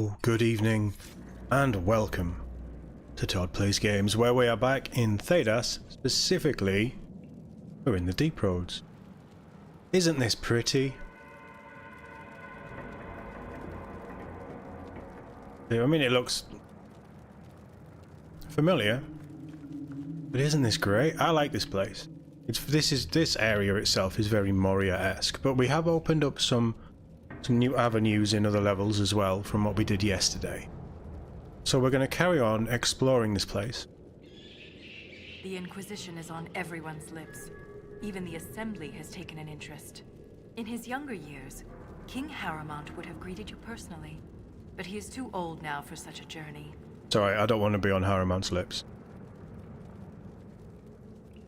Hello, good evening, and welcome to TOD Plays Games, where we are back in Thedas. Specifically, we're in the Deep Roads. Isn't this pretty? I mean, it looks familiar, but isn't this great? I like this place. This area itself is very Moria-esque, but we have opened up some new avenues in other levels as well from what we did yesterday. So we're going to carry on exploring this place. The Inquisition is on everyone's lips. Even the Assembly has taken an interest. In his younger years, King Harrowmont would have greeted you personally, but he is too old now for such a journey. Sorry, I don't want to be on Harrowmont's lips.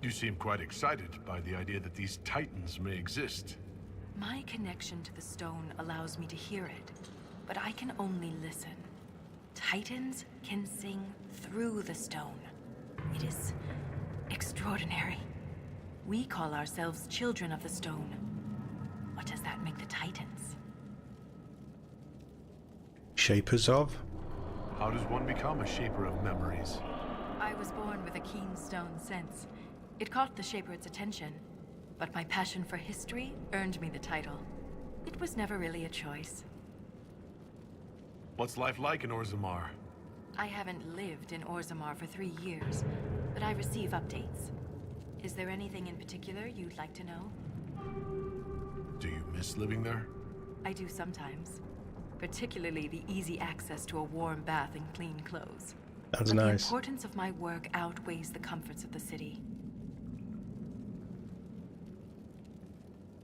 You seem quite excited by the idea that these titans may exist. My connection to the stone allows me to hear it, but I can only listen. Titans can sing through the stone. It is extraordinary. We call ourselves children of the stone. What does that make the Titans? Shapers of? How does one become a shaper of memories? I was born with a keen stone sense. It caught the Shaper's attention, but my passion for history earned me the title. It was never really a choice. What's life like in Orzammar? I haven't lived in Orzammar for 3 years, but I receive updates. Is there anything in particular you'd like to know? Do you miss living there? I do sometimes. Particularly the easy access to a warm bath and clean clothes. That's but nice. The importance of my work outweighs the comforts of the city.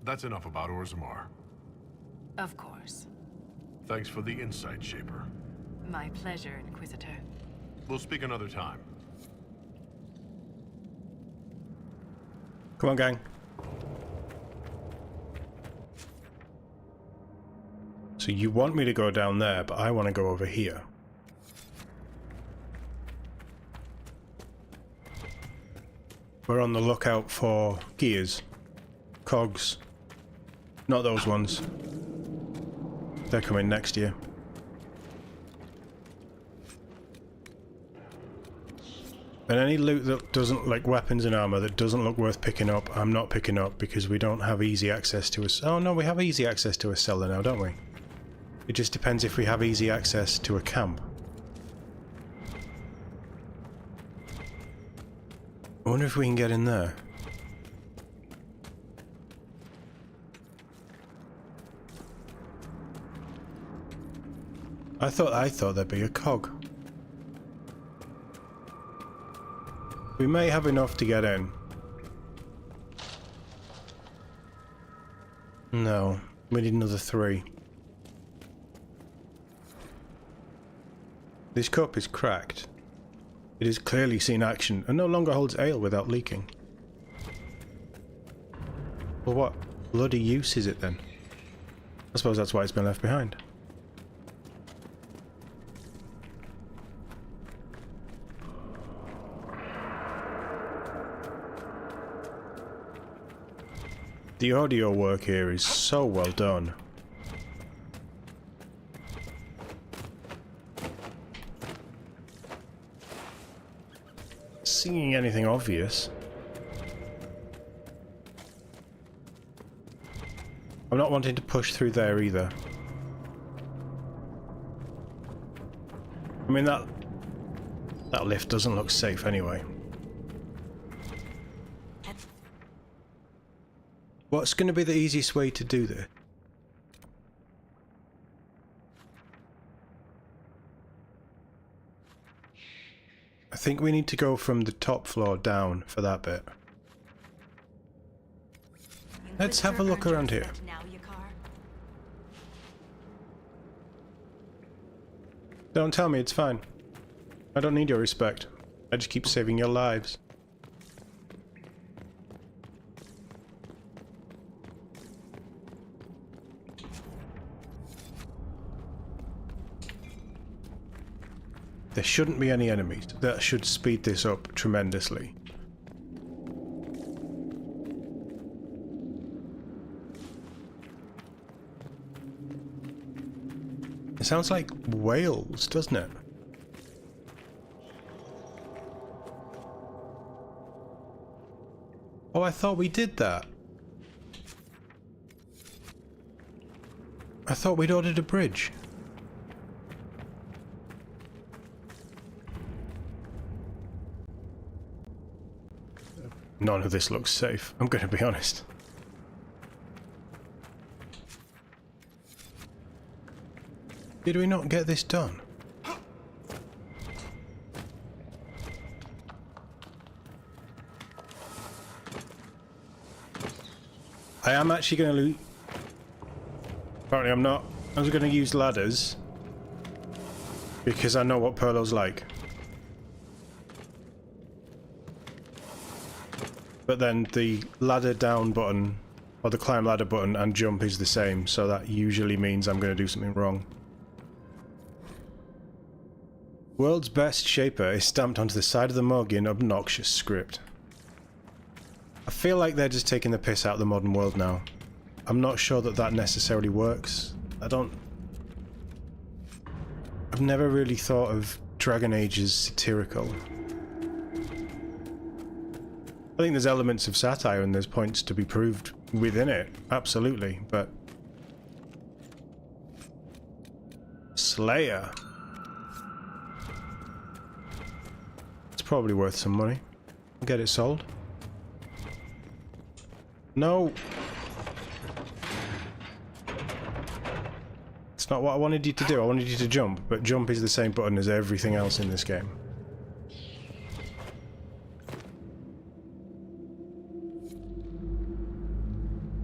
That's enough about Orzammar. Of course. Thanks for the insight, Shaper. My pleasure, Inquisitor. We'll speak another time. Come on, gang. So you want me to go down there, but I want to go over here. We're on the lookout for gears, cogs. Not those ones. They're coming next year. And any loot that doesn't, like weapons and armor, that doesn't look worth picking up, I'm not picking up because we don't have easy access to a... Oh no, we have easy access to a cellar now, don't we? It just depends if we have easy access to a camp. I wonder if we can get in there. I thought there'd be a cog. We may have enough to get in. No, we need another 3. This cup is cracked. It has clearly seen action and no longer holds ale without leaking. Well, what bloody use is it then? I suppose that's why it's been left behind. The audio work here is so well done. Seeing anything obvious? I'm not wanting to push through there either. I mean, that lift doesn't look safe anyway. What's going to be the easiest way to do this? I think we need to go from the top floor down for that bit. Let's have a look around here. Don't tell me, it's fine. I don't need your respect. I just keep saving your lives. There shouldn't be any enemies. That should speed this up tremendously. It sounds like Wales, doesn't it? Oh, I thought we did that. I thought we'd ordered a bridge. None of this looks safe, I'm going to be honest. Did we not get this done? I am actually going to loot. Apparently I'm not. I was going to use ladders because I know what Perlo's like. But then the ladder down button, or the climb ladder button and jump is the same, so that usually means I'm going to do something wrong. World's best shaper is stamped onto the side of the mug in obnoxious script. I feel like they're just taking the piss out of the modern world now. I'm not sure that that necessarily works. I've never really thought of Dragon Age as satirical. I think there's elements of satire and there's points to be proved within it, absolutely, but... Slayer. It's probably worth some money. Get it sold. No! It's not what I wanted you to do. I wanted you to jump, but jump is the same button as everything else in this game.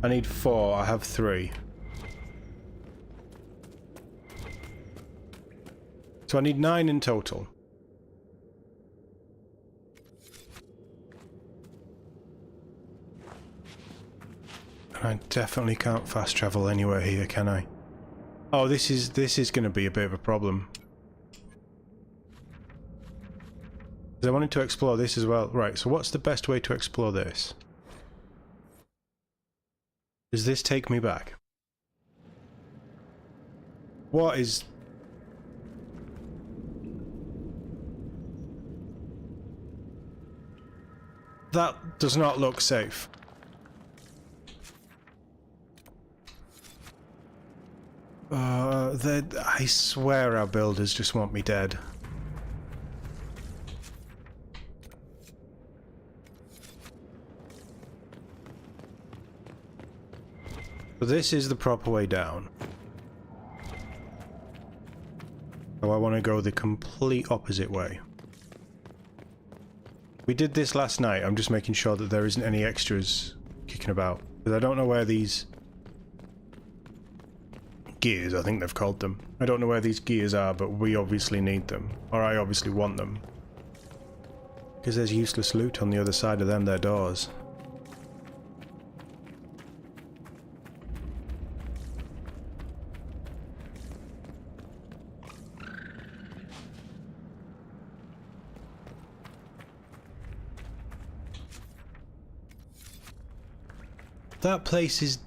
I need 4, I have 3. So I need 9 in total. And I definitely can't fast travel anywhere here, can I? Oh, this is going to be a bit of a problem. Because I wanted to explore this as well. Right, so what's the best way to explore this? Does this take me back? What is... That does not look safe. I swear our builders just want me dead. So this is the proper way down. So I want to go the complete opposite way. We did this last night. I'm just making sure that there isn't any extras kicking about. Because I don't know where these... gears, I think they've called them. I don't know where these gears are, but we obviously need them. Or I obviously want them. Because there's useless loot on the other side of them, their doors. That place is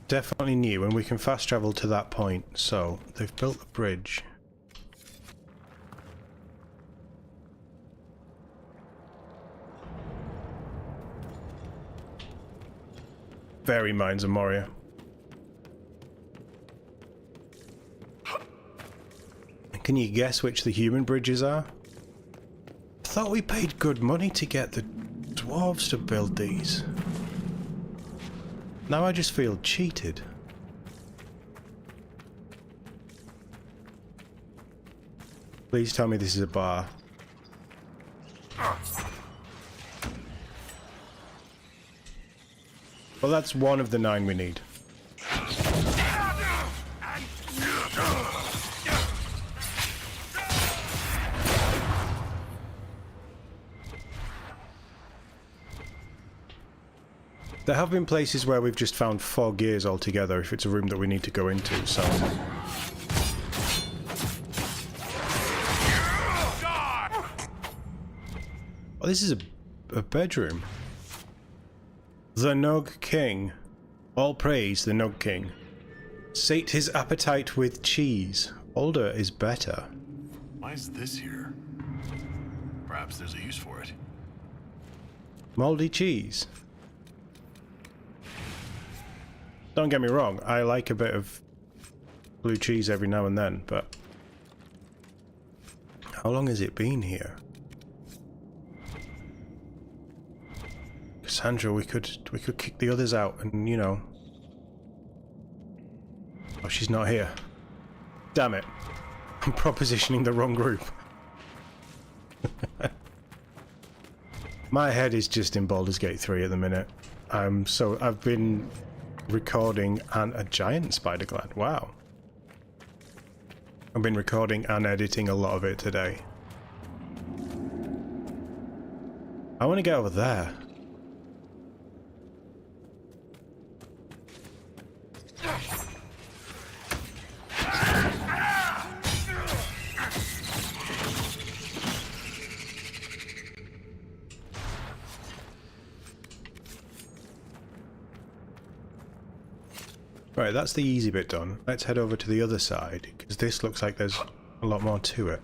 definitely new, and we can fast travel to that point. So they've built a bridge. Very Mines of Moria. Can you guess which the human bridges are? I thought we paid good money to get the dwarves to build these. Now I just feel cheated. Please tell me this is a bar. Well, that's one of the 9 we need. There have been places where we've just found 4 gears altogether if it's a room that we need to go into, so... Oh, this is a bedroom. The Nug King. All praise the Nug King. Sate his appetite with cheese. Older is better. Why is this here? Perhaps there's a use for it. Moldy cheese. Don't get me wrong, I like a bit of blue cheese every now and then, but how long has it been here? Cassandra, we could kick the others out and, you know. Oh, she's not here. Damn it. I'm propositioning the wrong group. My head is just in Baldur's Gate 3 at the minute. I've been recording and a giant spider gland. Wow. I've been recording and editing a lot of it today. I want to get over there. Right, that's the easy bit done. Let's head over to the other side, because this looks like there's a lot more to it.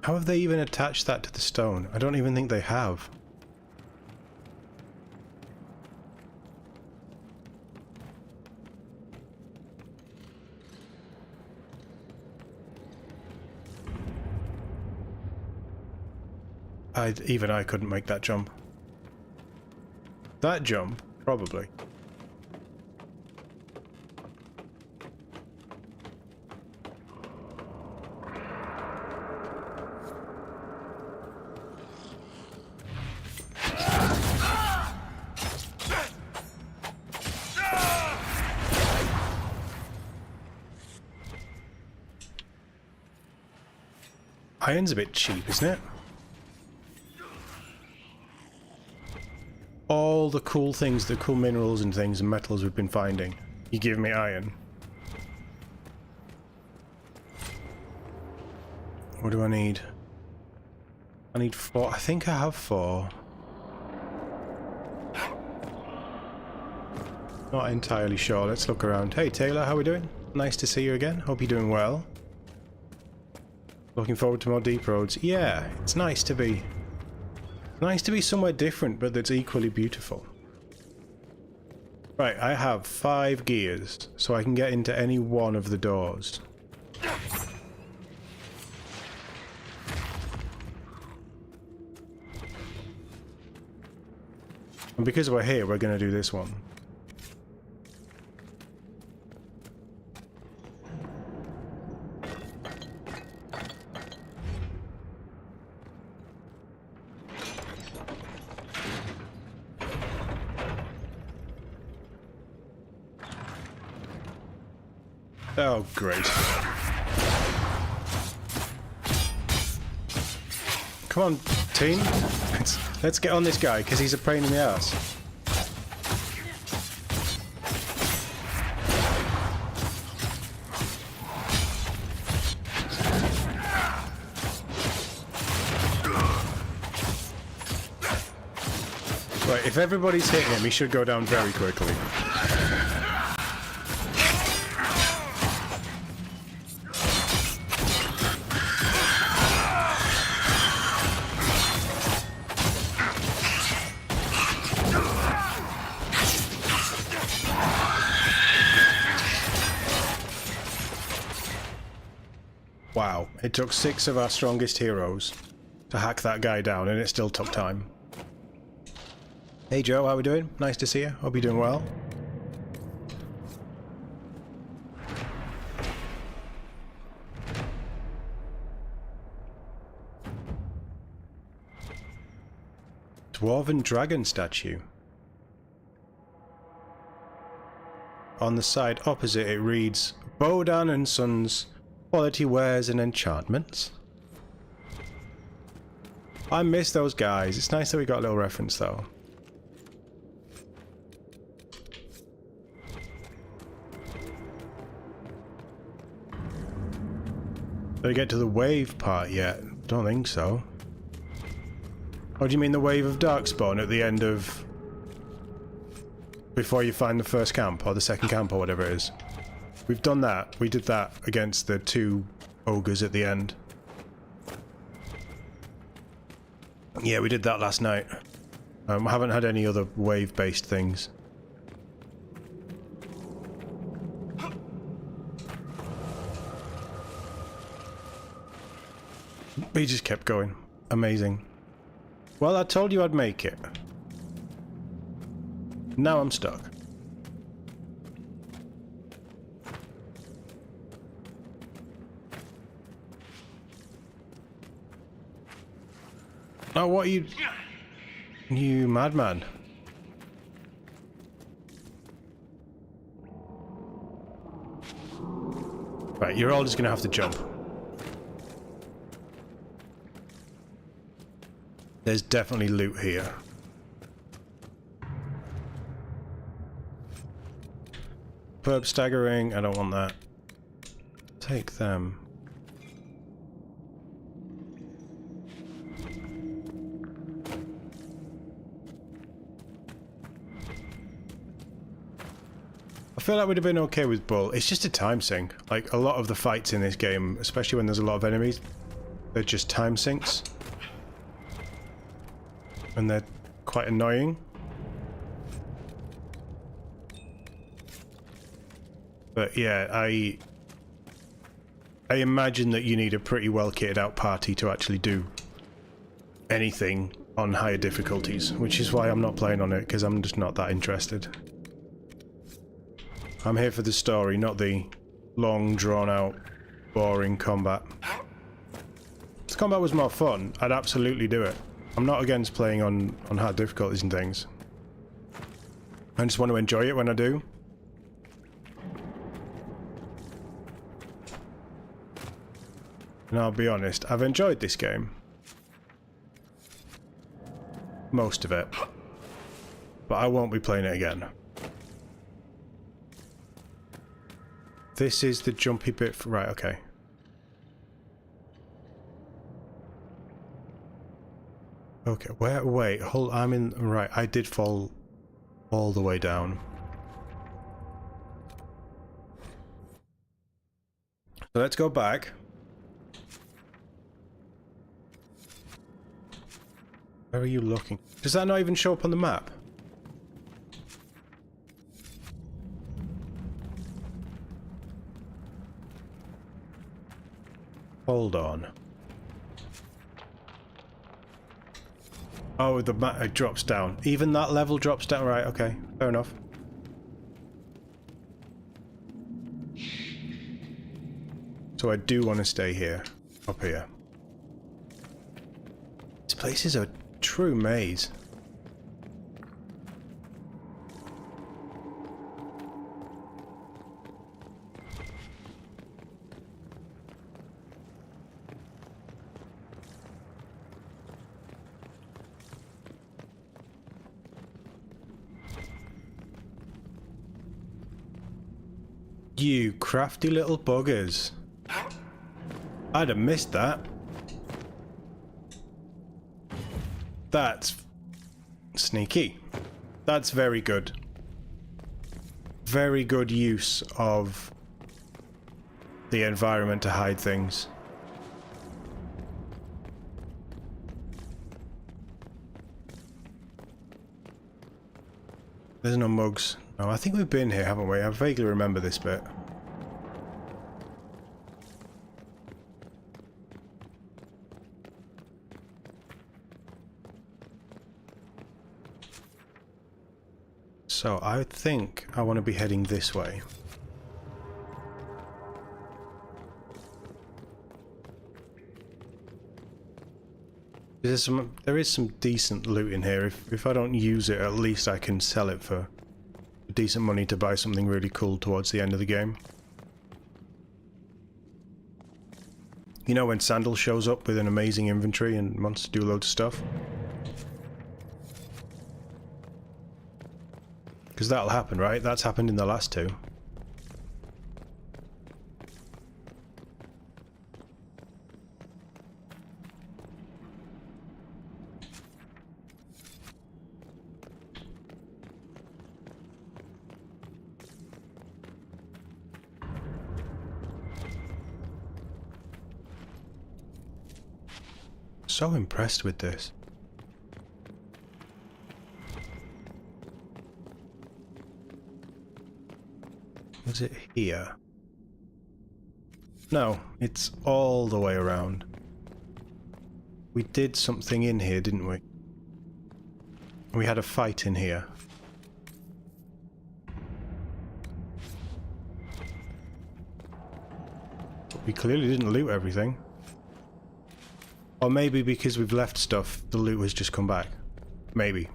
How have they even attached that to the stone? I don't even think they have. Even I couldn't make that jump. That jump, probably. Iron's a bit cheap, isn't it? All the cool things, the cool minerals and things and metals we've been finding. You give me iron. What do I need? I need 4. I think I have 4. Not entirely sure. Let's look around. Hey Taylor, how we doing? Nice to see you again. Hope you're doing well. Looking forward to more deep roads. Yeah, it's nice to be somewhere different, but that's equally beautiful. Right, I have 5 gears, so I can get into any one of the doors. And because we're here, we're going to do this one. Oh, great. Come on, team. Let's get on this guy, because he's a pain in the ass. Right, if everybody's hitting him, he should go down very quickly. Wow, it took 6 of our strongest heroes to hack that guy down, and it still took time. Hey Joe, how we doing? Nice to see you. Hope you're doing well. Dwarven dragon statue. On the side opposite it reads, Bodan and Sons, quality wares and enchantments. I miss those guys. It's nice that we got a little reference though. Did I get to the wave part yet? Don't think so. Oh, do you mean the wave of Darkspawn at the end of... before you find the first camp, or the second camp, or whatever it is? We've done that. We did that against the 2 ogres at the end. Yeah, we did that last night. I haven't had any other wave-based things. He just kept going. Amazing. Well, I told you I'd make it. Now I'm stuck. Oh, what are you... You madman. Right, you're all just gonna have to jump. There's definitely loot here. Perp staggering, I don't want that. Take them. I feel like we'd have been okay with Bull. It's just a time sink. Like, a lot of the fights in this game, especially when there's a lot of enemies, they're just time sinks. And they're quite annoying. But yeah, I imagine that you need a pretty well kitted out party to actually do anything on higher difficulties, which is why I'm not playing on it, because I'm just not that interested. I'm here for the story, not the long, drawn-out, boring combat. If the combat was more fun, I'd absolutely do it. I'm not against playing on hard difficulties and things. I just want to enjoy it when I do. And I'll be honest, I've enjoyed this game. Most of it. But I won't be playing it again. This is the jumpy bit for... Right, okay. Okay, where... Wait, hold... I'm in... Right, I did fall all the way down. So let's go back. Where are you looking? Does that not even show up on the map? Hold on. Oh, the map it drops down. Even that level drops down. Right, okay. Fair enough. So I do want to stay here. Up here. This place is a true maze. You crafty little buggers. I'd have missed that. That's sneaky. That's very good. Very good use of the environment to hide things. There's no mugs. Oh, I think we've been here, haven't we? I vaguely remember this bit. So I think I want to be heading this way. There is some decent loot in here. If I don't use it, at least I can sell it for decent money to buy something really cool towards the end of the game. You know when Sandal shows up with an amazing inventory and wants to do loads of stuff? Because that'll happen, right? That's happened in the last two. so impressed with this. Was it here? No, it's all the way around. We did something in here, didn't we? We had a fight in here. But we clearly didn't loot everything. Or maybe because we've left stuff, the loot has just come back. Maybe.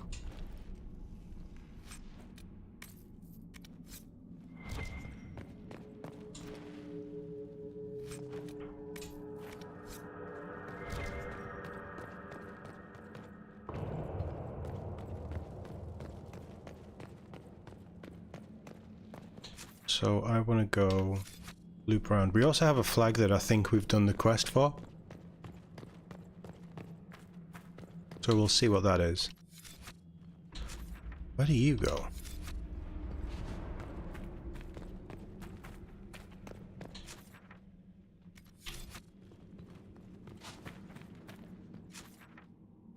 So I want to go loop around. We also have a flag that I think we've done the quest for. So we'll see what that is. Where do you go?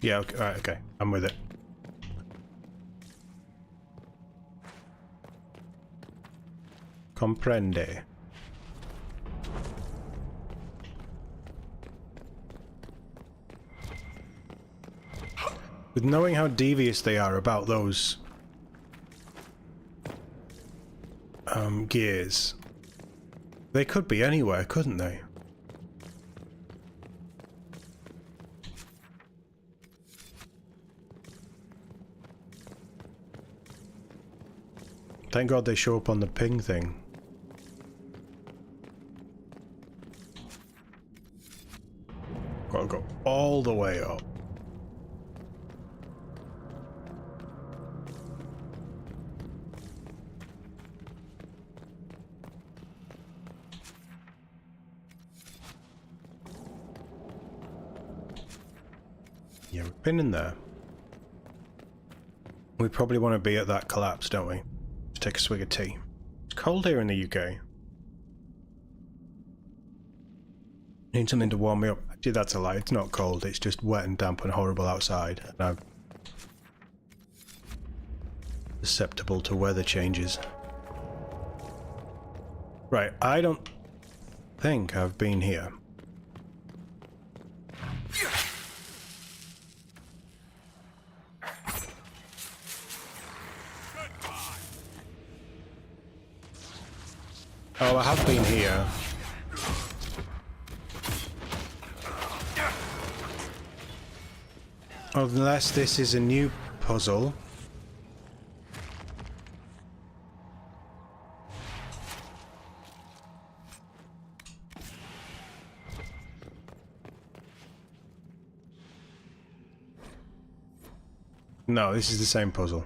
Yeah, okay, alright, okay. I'm with it. Comprende. With knowing how devious they are about those gears, they could be anywhere, couldn't they? Thank God they show up on the ping thing. Gotta go all the way up. Yeah, we've been in there. We probably want to be at that collapse, don't we? Let's take a swig of tea. It's cold here in the UK. Need something to warm me up. Actually, that's a lie. It's not cold. It's just wet and damp and horrible outside. And I'm susceptible to weather changes. Right, I don't think I've been here. Oh, I have been here. Unless this is a new puzzle. No, this is the same puzzle.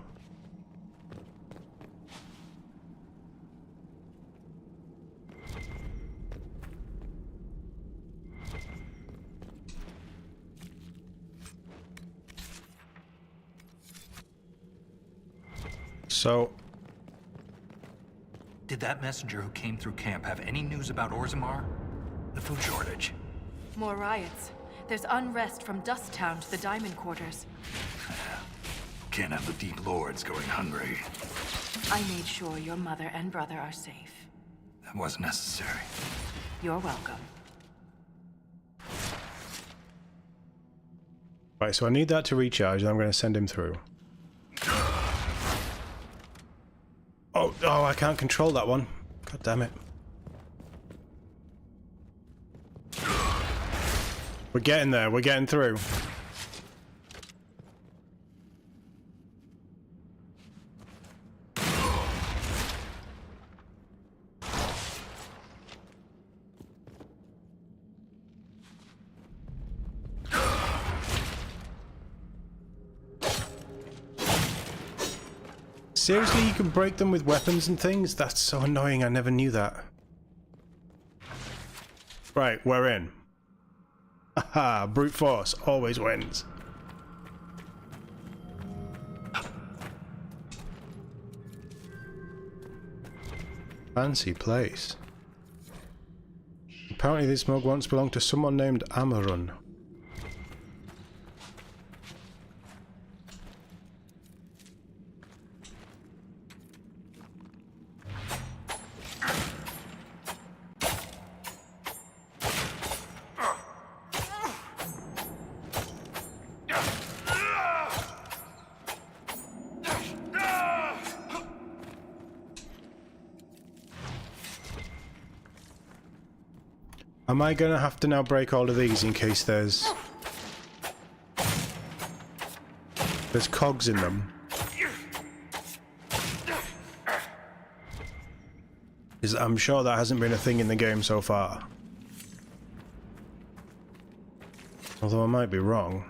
So, did that messenger who came through camp have any news about Orzammar? The food shortage? More riots. There's unrest from Dust Town to the Diamond Quarters. Can't have the Deep Lords going hungry. I made sure your mother and brother are safe. That wasn't necessary. You're welcome. right, so I need that to recharge, and I'm going to send him through. Oh, I can't control that one. God damn it. We're getting there, we're getting through. Seriously, you can break them with weapons and things? That's so annoying, I never knew that. Right, we're in. Haha, brute force always wins. Fancy place. Apparently this mug once belonged to someone named Amarun. Am I gonna have to now break all of these in case there's cogs in them? I'm sure that hasn't been a thing in the game so far. Although I might be wrong.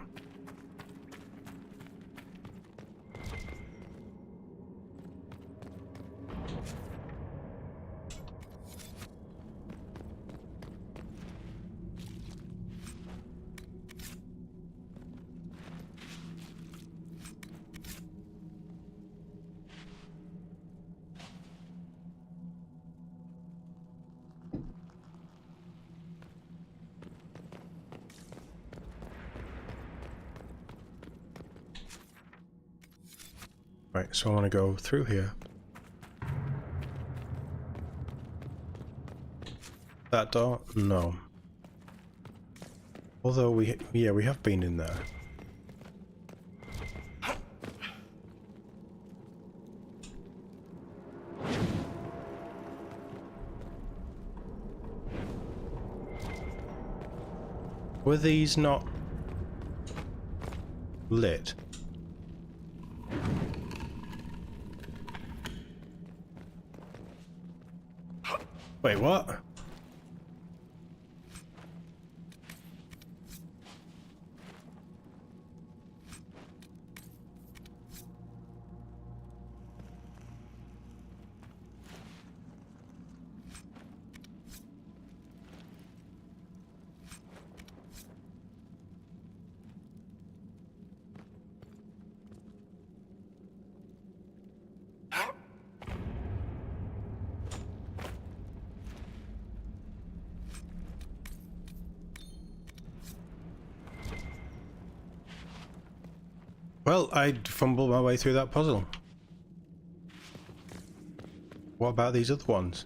Right, so I want to go through here. That door? No. Although we have been in there. Were these not lit? Wait, what? Well, I fumbled my way through that puzzle. What about these other ones?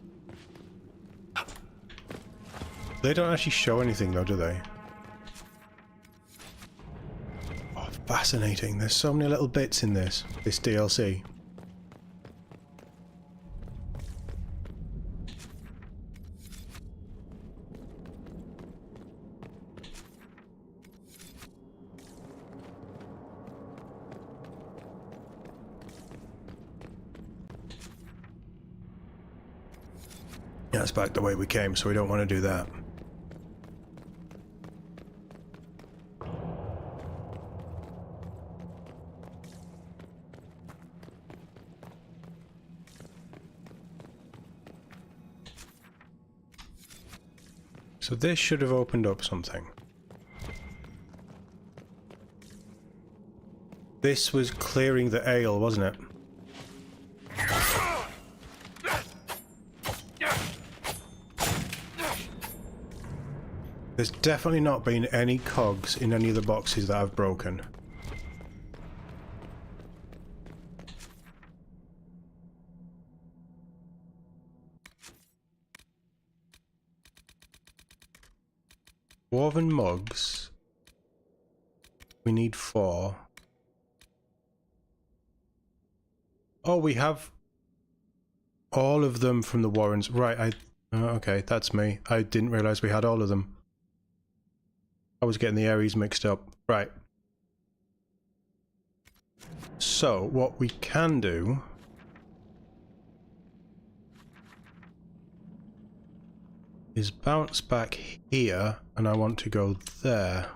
They don't actually show anything though, do they? Oh, fascinating. There's so many little bits in this DLC. Yeah, it's back the way we came, so we don't want to do that. So this should have opened up something. This was clearing the ale, wasn't it? There's definitely not been any cogs in any of the boxes that I've broken. Woven mugs. We need 4. Oh, we have all of them from the Warrens. Right, okay, that's me. I didn't realise we had all of them. I was getting the areas mixed up. Right. So, what we can do is bounce back here, and I want to go there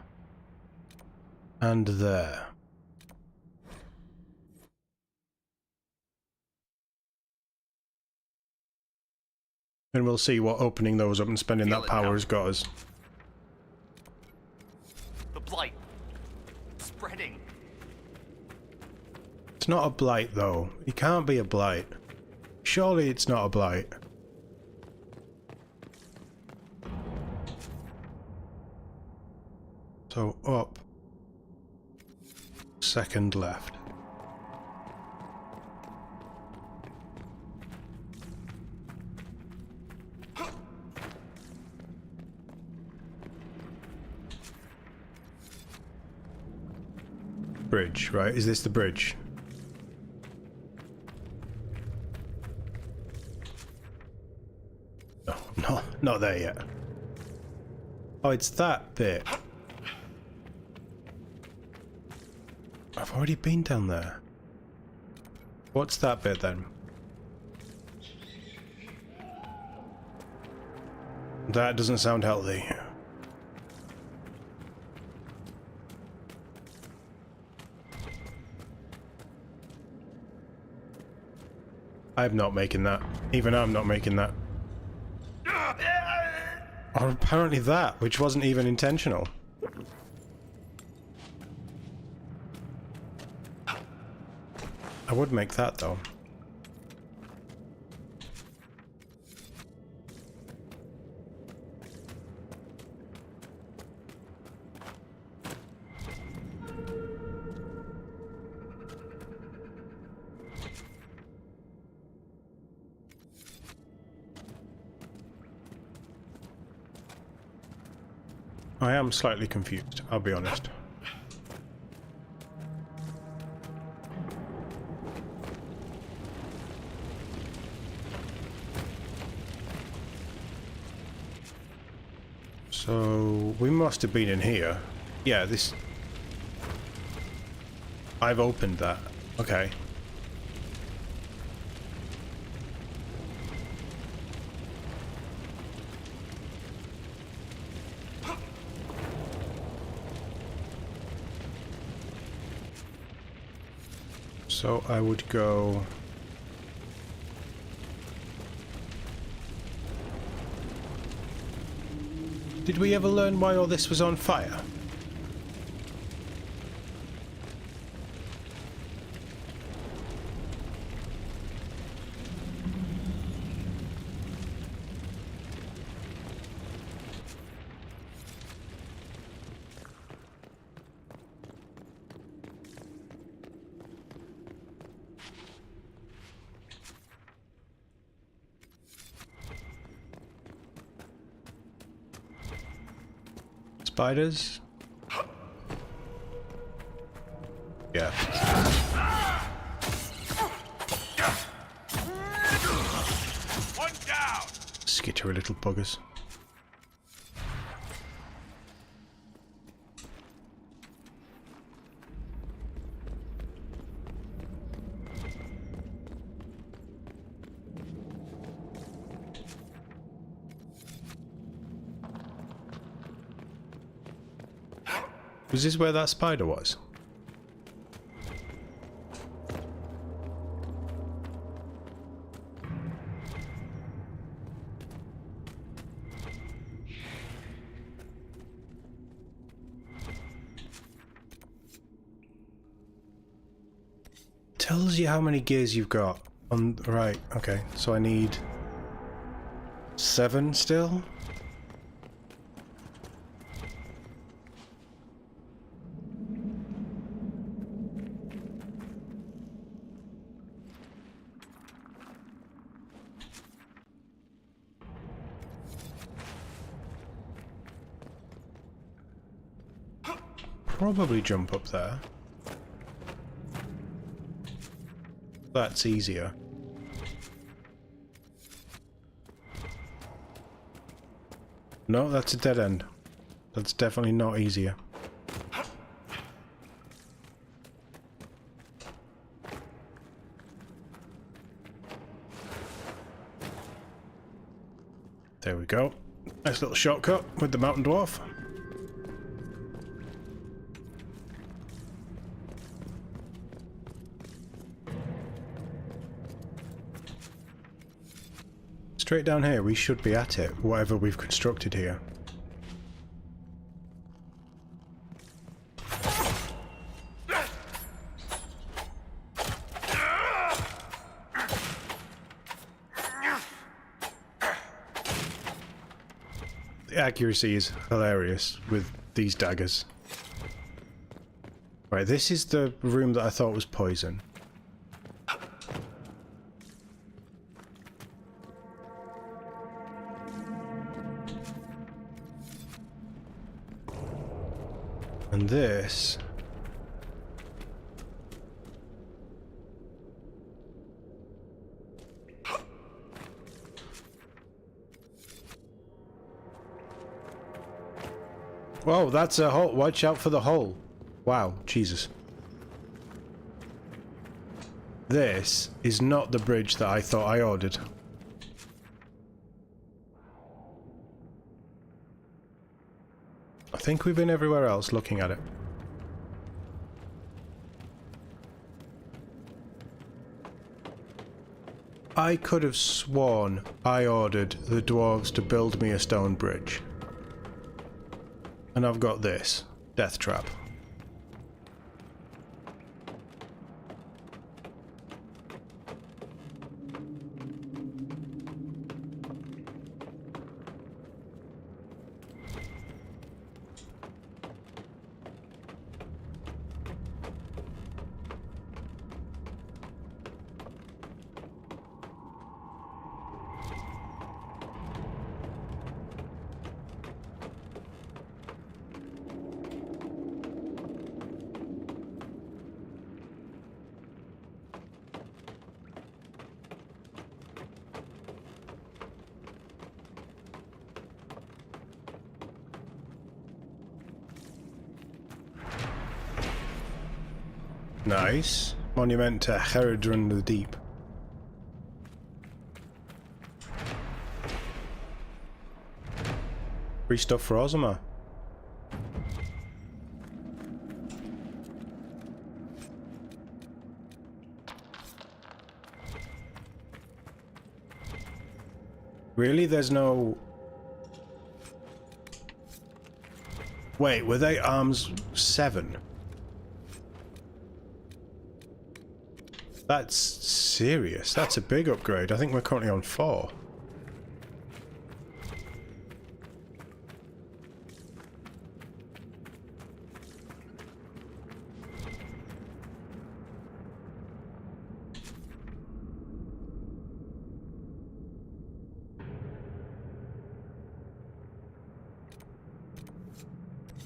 and there. And we'll see what opening those up and spending that power has got us. Blight spreading. It's not a blight though. It can't be a blight. Surely it's not a blight. So up. Second left. Bridge, right? Is this the bridge? No, not there yet. Oh, it's that bit. I've already been down there. What's that bit then? That doesn't sound healthy. I'm not making that. Even I'm not making that. Or apparently that, which wasn't even intentional. I would make that though. I am slightly confused, I'll be honest. So, we must have been in here. Yeah, this... I've opened that. Okay. So I would go... Did we ever learn why all this was on fire? Spiders? Yeah. One down. Skittery little buggers. Was this where that spider was? Tells you how many gears you've got. On right, okay. So I need 7 still? Probably jump up there. That's easier. No, that's a dead end. That's definitely not easier. There we go. Nice little shortcut with the mountain dwarf. Straight down here, we should be at it, whatever we've constructed here. The accuracy is hilarious with these daggers. Right, this is the room that I thought was poison. And this... Whoa, that's a hole. Watch out for the hole. Wow, Jesus. This is not the bridge that I thought I ordered. I think we've been everywhere else looking at it. I could have sworn I ordered the dwarves to build me a stone bridge. And I've got this. Death trap. Nice. Monument to Ferelden the Deep. Free stuff for Orzammar. Really? There's no... Wait, were they arms 7? That's serious. That's a big upgrade. I think we're currently on 4.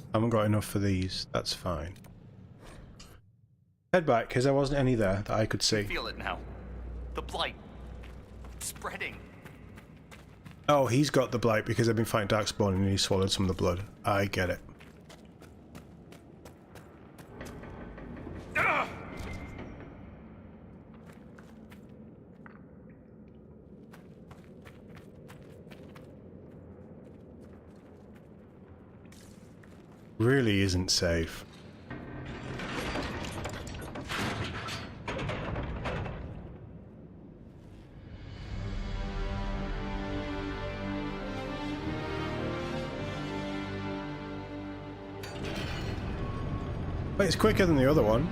I haven't got enough for these. That's fine. Head back, because there wasn't any there that I could see. Feel it now. The blight. Spreading. Oh, he's got the blight because they've been fighting Darkspawn and he swallowed some of the blood. I get it. Really isn't safe. But it's quicker than the other one.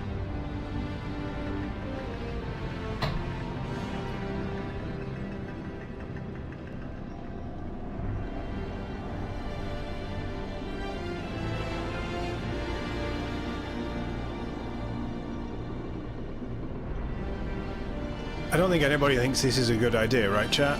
I don't think anybody thinks this is a good idea, right, chat?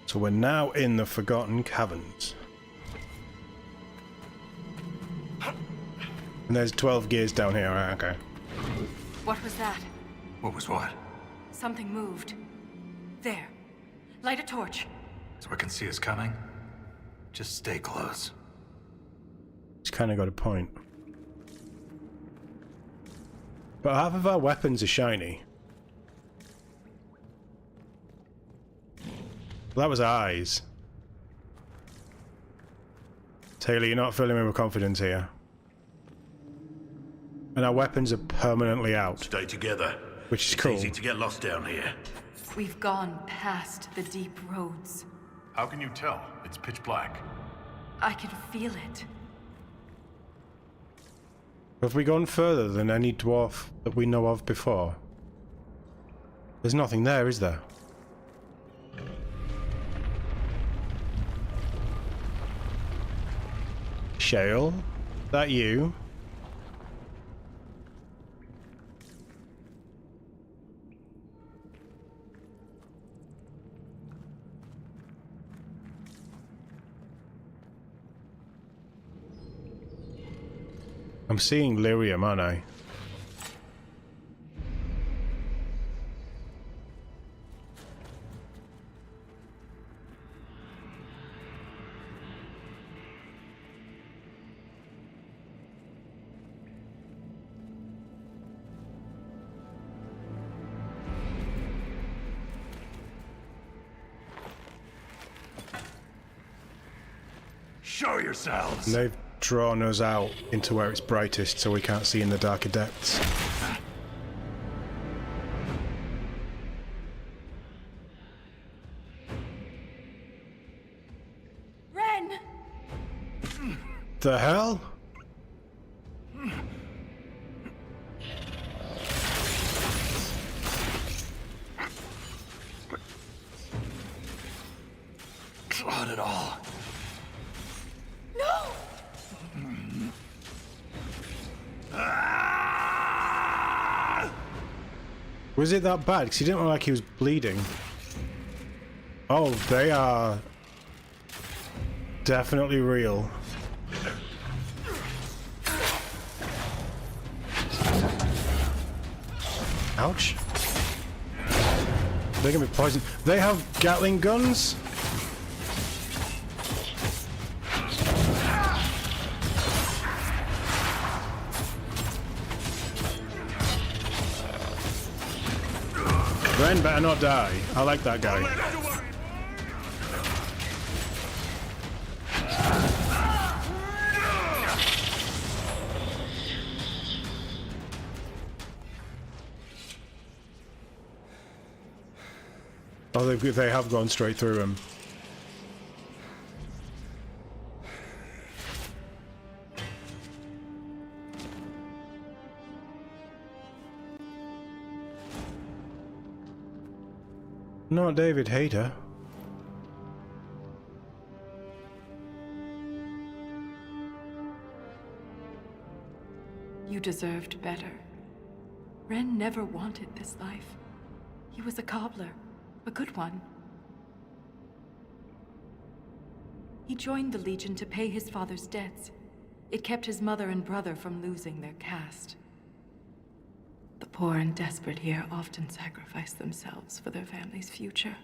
So we're now in the Forgotten Caverns. And there's 12 gears down here, right? Okay. What was that? What was what? Something moved. There. Light a torch. So I can see us coming? Just stay close. He's kind of got a point. But half of our weapons are shiny. Well, that was eyes. Taylor, you're not filling me with confidence here. And our weapons are permanently out. Stay together. Which is cool. It's easy to get lost down here. We've gone past the deep roads. How can you tell? It's pitch black. I can feel it. Have we gone further than any dwarf that we know of before? There's nothing there, is there? Shale? That you? I'm seeing lyrium, aren't I? Show yourselves! And they've drawn us out into where it's brightest so we can't see in the darker depths. Ren! The hell? Not at all. No! Was it that bad? Because he didn't look like he was bleeding. Oh, they are definitely real. Ouch. They're gonna be poisoned. They have Gatling guns? Ren better not die. I like that guy. Oh, they have gone straight through him. Not David Hayter. You deserved better. Ren never wanted this life. He was a cobbler, a good one. He joined the Legion to pay his father's debts. It kept his mother and brother from losing their caste. The poor and desperate here often sacrifice themselves for their family's future.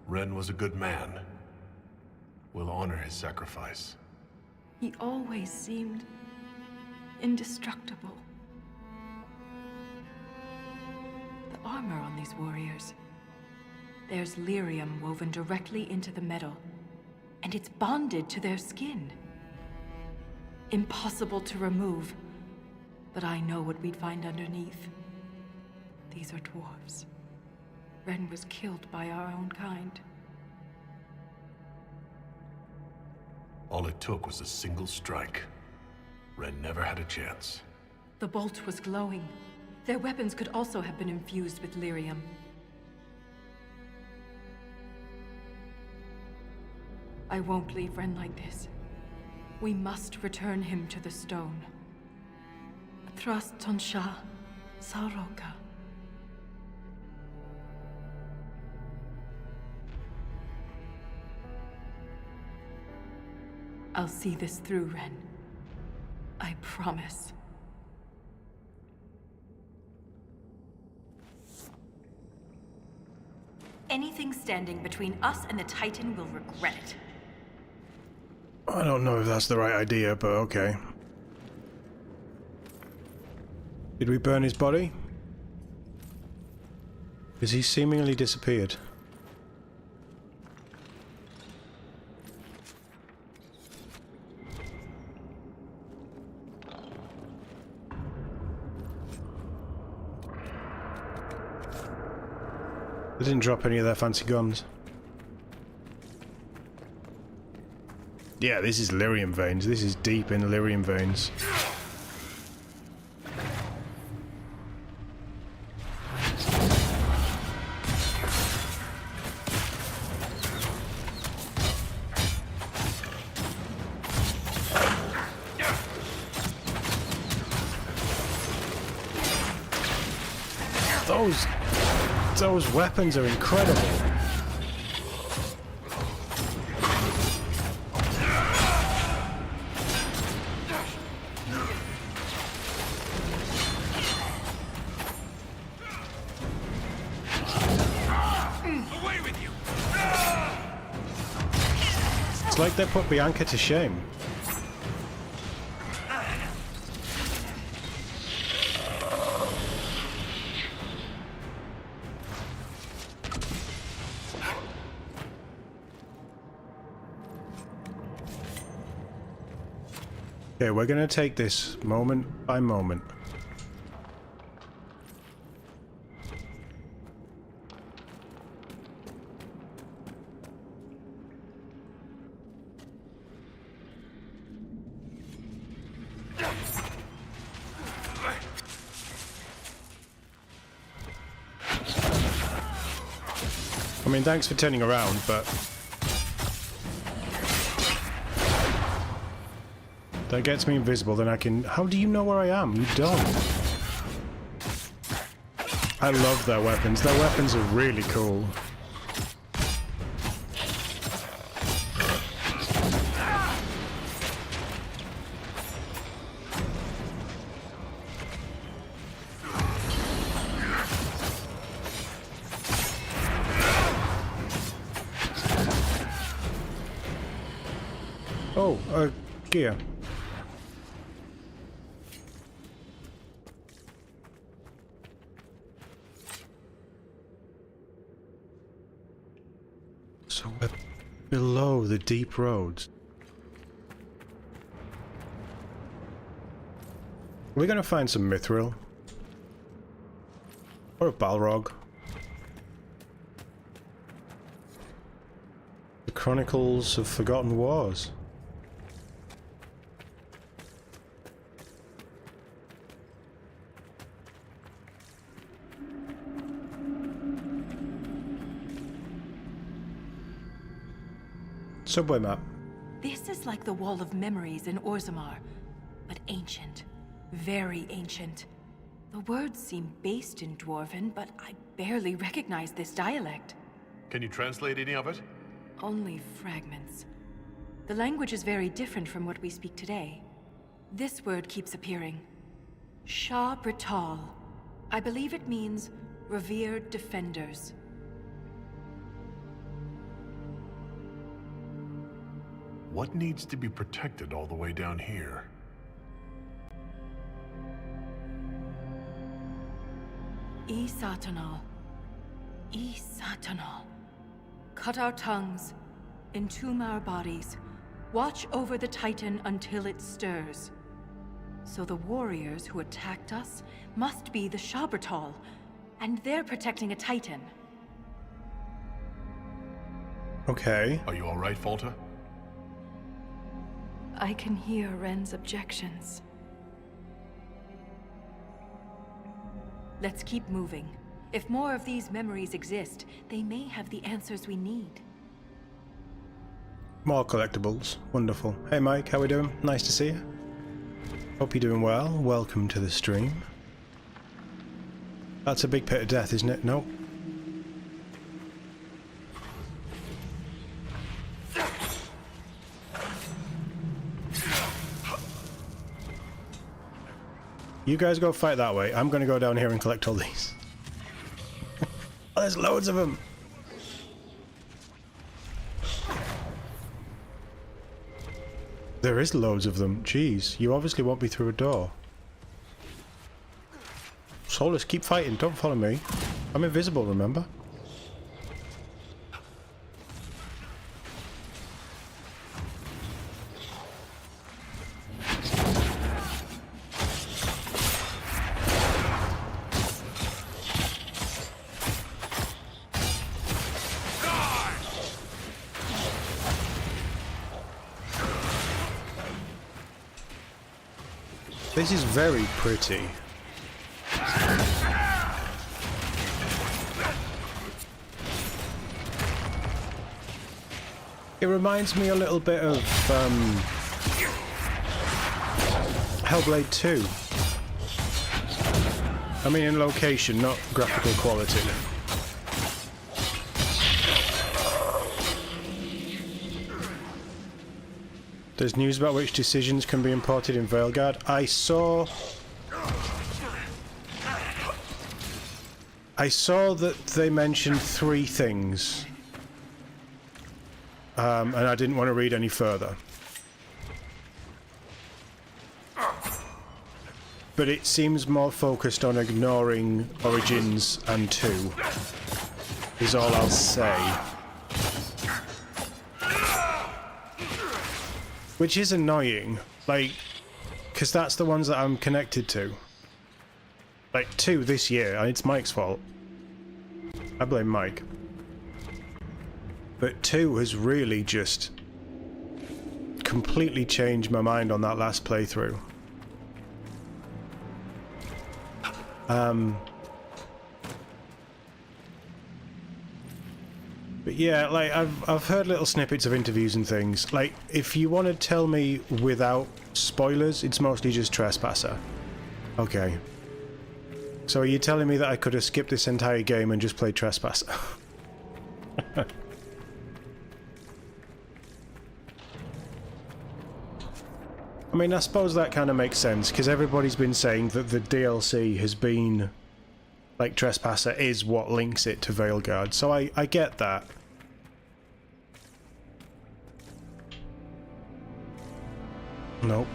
Ren was a good man. We'll honor his sacrifice. He always seemed indestructible. The armor on these warriors. There's lyrium woven directly into the metal, and it's bonded to their skin. Impossible to remove, but I know what we'd find underneath. These are dwarves. Ren was killed by our own kind. All it took was a single strike. Ren never had a chance. The bolt was glowing. Their weapons could also have been infused with lyrium. I won't leave Ren like this. We must return him to the stone. Thrust Tonsha Saroka. I'll see this through, Ren. I promise. Anything standing between us and the Titan will regret it. I don't know if that's the right idea, but okay. Did we burn his body? Because he seemingly disappeared. They didn't drop any of their fancy guns. Yeah, this is lyrium veins. This is deep in the lyrium veins. Those weapons are incredible. It's like they put Bianca to shame. Okay, we're gonna take this moment by moment. I mean, thanks for turning around, but that gets me invisible, then I can... How do you know where I am? You don't. I love their weapons. Their weapons are really cool. Oh, gear. So we're below the deep roads. We're gonna find some mithril. Or a balrog. The Chronicles of Forgotten Wars. Subway map. This is like the Wall of Memories in Orzammar, but ancient. Very ancient. The words seem based in Dwarven, but I barely recognize this dialect. Can you translate any of it? Only fragments. The language is very different from what we speak today. This word keeps appearing. Shah Brital. I believe it means revered defenders. What needs to be protected all the way down here? Satanal. Satanal. Cut our tongues, entomb our bodies, watch over the Titan until it stirs. So the warriors who attacked us must be the Shabratal, and they're protecting a Titan. Okay. Are you all right, Folta? I can hear Ren's objections. Let's keep moving. If more of these memories exist, they may have the answers we need. More collectibles. Wonderful. Hey Mike, how we doing? Nice to see you. Hope you're doing well. Welcome to the stream. That's a big pit of death, isn't it? Nope. You guys go fight that way. I'm gonna go down here and collect all these. Oh, there's loads of them. There is loads of them. Jeez, you obviously won't be through a door. Solus, keep fighting. Don't follow me. I'm invisible, remember? This is very pretty. It reminds me a little bit of Hellblade 2. I mean in location, not graphical quality. There's news about which decisions can be imported in Veilguard. I saw that they mentioned 3 things. and I didn't want to read any further. But it seems more focused on ignoring Origins and 2, is all I'll say. Which is annoying, like, because that's the ones that I'm connected to. Like, 2 this year, and it's Mike's fault. I blame Mike. But 2 has really just completely changed my mind on that last playthrough. But yeah, like, I've heard little snippets of interviews and things. Like, if you want to tell me without spoilers, it's mostly just Trespasser. Okay. So are you telling me that I could have skipped this entire game and just played Trespasser? I mean, I suppose that kind of makes sense, because everybody's been saying that the DLC has been... like, Trespasser is what links it to Veilguard, so I get that. Nope.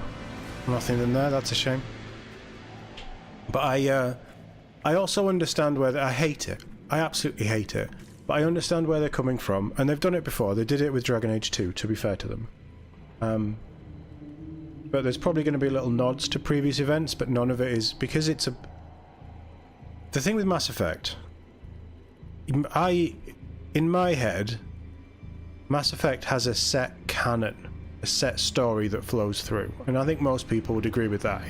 Nothing in there, that's a shame. But I also understand where... I hate it. I absolutely hate it. But I understand where they're coming from, and they've done it before. They did it with Dragon Age 2, to be fair to them. But there's probably going to be little nods to previous events, but none of it is... because it's a... The thing with Mass Effect... in my head, Mass Effect has a set canon. A set story that flows through. And I think most people would agree with that.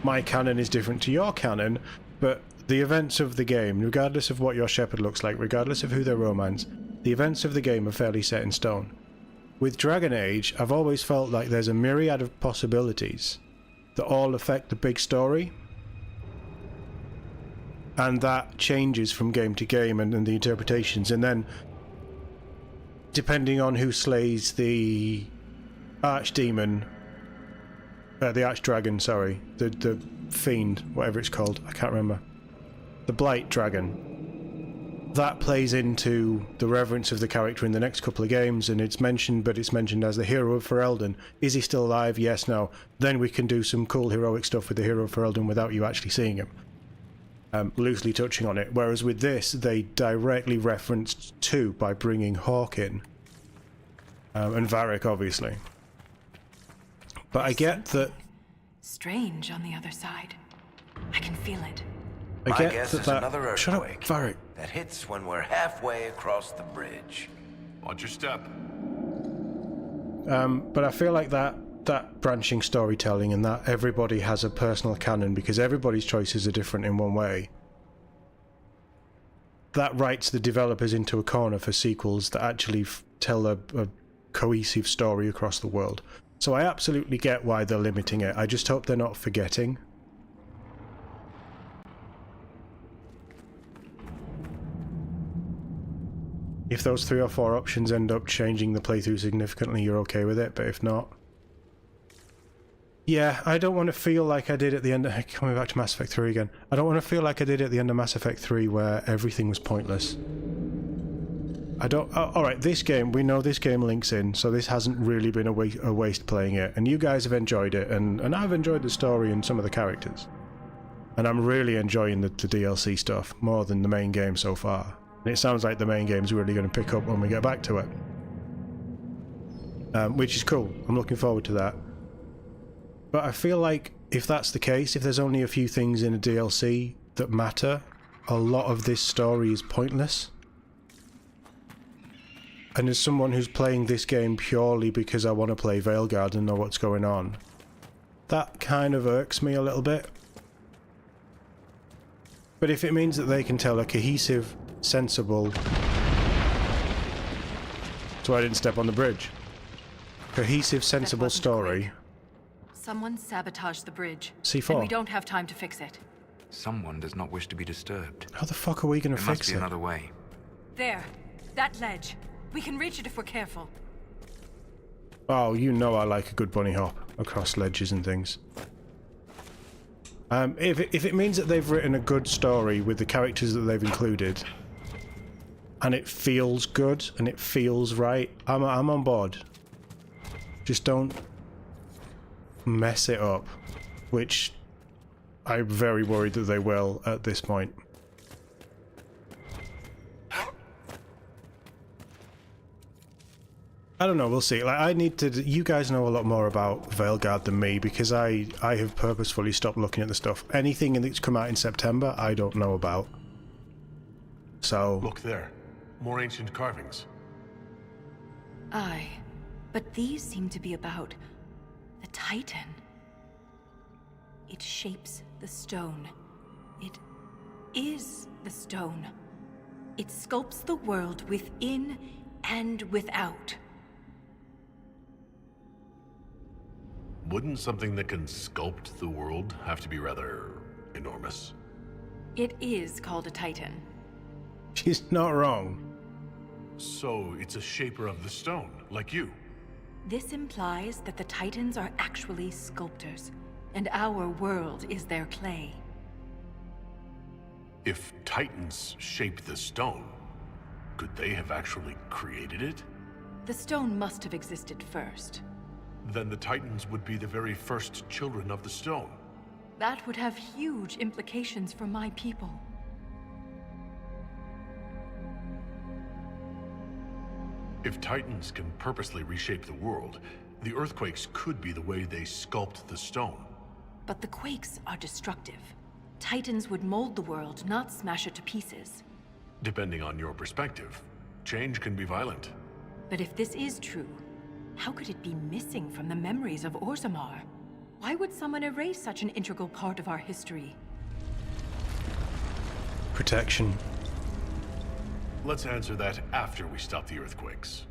My canon is different to your canon, but the events of the game, regardless of what your shepherd looks like, regardless of who they romance, the events of the game are fairly set in stone. With Dragon Age, I've always felt like there's a myriad of possibilities that all affect the big story. And that changes from game to game and the interpretations. And then, depending on who slays the Archdemon, the Archdragon, sorry, the Fiend, whatever it's called, I can't remember. The Blight Dragon. That plays into the reverence of the character in the next couple of games, and it's mentioned, but it's mentioned as the hero of Ferelden. Is he still alive? Yes, no. Then we can do some cool heroic stuff with the hero of Ferelden without you actually seeing him. Loosely touching on it. Whereas with this, they directly referenced 2 by bringing Hawke in. And Varric, obviously. But I get that... strange on the other side. I can feel it. My guess is another earthquake. Shut up, Varric. That hits when we're halfway across the bridge. Watch your step. But I feel like that branching storytelling and that everybody has a personal canon because everybody's choices are different in one way, that writes the developers into a corner for sequels that actually tell a cohesive story across the world. So I absolutely get why they're limiting it. I just hope they're not forgetting. If those 3 or 4 options end up changing the playthrough significantly, you're okay with it, but if not... Yeah, I don't want to feel like I did at the end of... Coming back to Mass Effect 3 again. I don't want to feel like I did at the end of Mass Effect 3 where everything was pointless. I don't... Alright, this game, we know this game links in, so this hasn't really been a waste playing it. And you guys have enjoyed it, and I've enjoyed the story and some of the characters. And I'm really enjoying the DLC stuff, more than the main game so far. And it sounds like the main game's really going to pick up when we get back to it. Which is cool. I'm looking forward to that. But I feel like if that's the case, if there's only a few things in a DLC that matter, a lot of this story is pointless. And as someone who's playing this game purely because I want to play Veilguard and know what's going on, that kind of irks me a little bit. But if it means that they can tell a cohesive, sensible... So I didn't step on the bridge. Cohesive, sensible story... Someone sabotaged the bridge. C4. And we don't have time to fix it. Someone does not wish to be disturbed. How the fuck are we going to fix it? There must be another way. There. That ledge. We can reach it if we're careful. Oh, you know I like a good bunny hop across ledges and things. If it means that they've written a good story with the characters that they've included, and it feels good and it feels right, I'm on board. Just don't mess it up, which I'm very worried that they will at this point. I don't know, we'll see. Like, I need to... You guys know a lot more about Veilguard than me, because I have purposefully stopped looking at the stuff. Anything that's come out in September, I don't know about. So... Look there. More ancient carvings. Aye. But these seem to be about... the Titan. It shapes the stone. It is the stone. It sculpts the world within and without. Wouldn't something that can sculpt the world have to be rather enormous? It is called a Titan. She's not wrong. So it's a shaper of the stone, like you. This implies that the Titans are actually sculptors, and our world is their clay. If Titans shape the stone, could they have actually created it? The stone must have existed first. Then the Titans would be the very first children of the stone. That would have huge implications for my people. If Titans can purposely reshape the world, the earthquakes could be the way they sculpt the stone. But the quakes are destructive. Titans would mold the world, not smash it to pieces. Depending on your perspective, change can be violent. But if this is true, how could it be missing from the memories of Orzammar? Why would someone erase such an integral part of our history? Protection. Let's answer that after we stop the earthquakes.